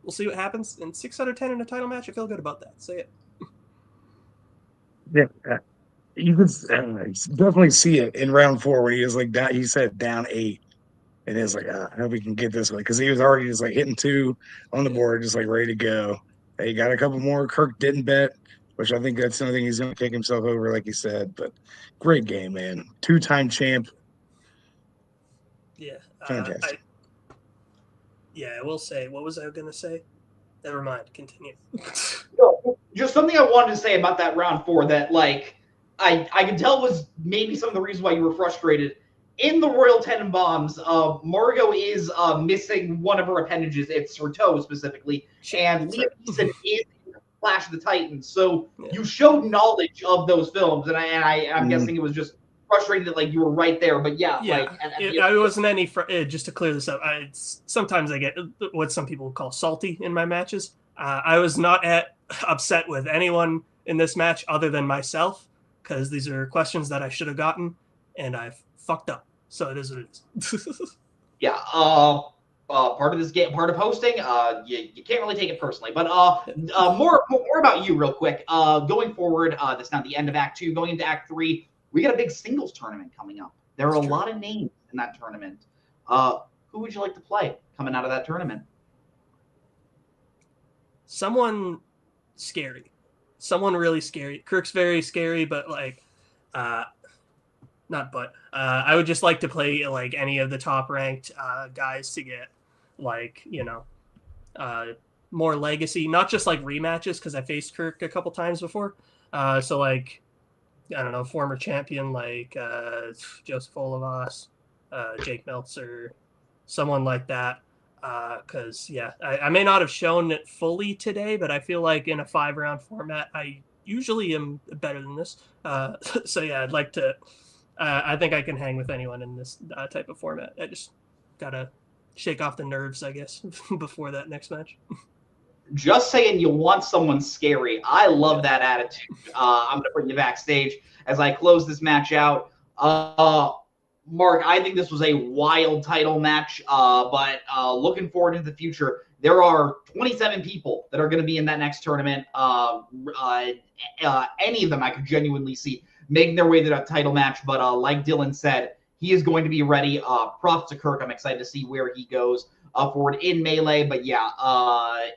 we'll see what happens. And 6 out of 10 in a title match, I feel good about that. So yeah. Yeah, you could definitely see it in round 4 when he was like down. He said down 8, and it's like, I hope we can get this way, because he was already just like hitting 2 on the board, just like ready to go. He got a couple more. Kirk didn't bet, which I think that's the only thing he's going to kick himself over, like he said. But great game, man. 2-time champ. Yeah, Fantastic. I will say. What was I going to say? Never mind. Continue. Just something I wanted to say about that round 4 that, like, I could tell was maybe some of the reasons why you were frustrated. In the Royal Tenenbaums, Margot is missing one of her appendages. It's her toe, specifically. And Liam Neeson is in Clash of the Titans. So you showed knowledge of those films, and I'm guessing it was just frustrating that, like, you were right there. But I wasn't any. Just to clear this up, sometimes I get what some people call salty in my matches. I was not upset with anyone in this match other than myself, because these are questions that I should have gotten, and I've fucked up. So it is what it is. Part of this game, part of hosting, you can't really take it personally. But more about you real quick. Going forward, that's now the end of Act 2. Going into Act 3, we got a big singles tournament coming up. There are a lot of names in that tournament. Who would you like to play coming out of that tournament? Someone scary. Someone really scary. Kirk's very scary, but I would just like to play like any of the top ranked guys to get more legacy, not just like rematches, because I faced Kirk a couple times before. So like, I don't know, former champion like Joseph Olivas, Jake Meltzer, someone like that. Because I may not have shown it fully today, but I feel like in a 5-round format, I usually am better than this. So yeah, I'd like to. I think I can hang with anyone in this type of format. I just gotta shake off the nerves, I guess, before that next match. Just saying you want someone scary. I love that attitude. I'm going to bring you backstage as I close this match out. Mark, I think this was a wild title match, but looking forward to the future, there are 27 people that are going to be in that next tournament. Any of them I could genuinely see making their way to that title match, but like Dylan said, he is going to be ready. Props to Kirk. I'm excited to see where he goes forward in Melee. But yeah,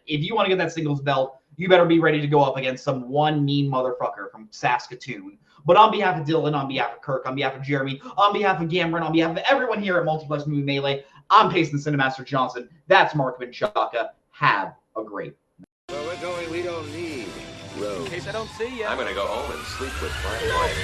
if you want to get that singles belt, you better be ready to go up against some one mean motherfucker from Saskatoon. But on behalf of Dylan, on behalf of Kirk, on behalf of Jeremy, on behalf of Gamron, on behalf of everyone here at Multiplex Movie Melee, I'm Payson Cinemaster Johnson. That's Mark Menchaca. Have a great night. Where we're going, we don't need roads. In case I don't see you. I'm gonna go home and sleep with my wife.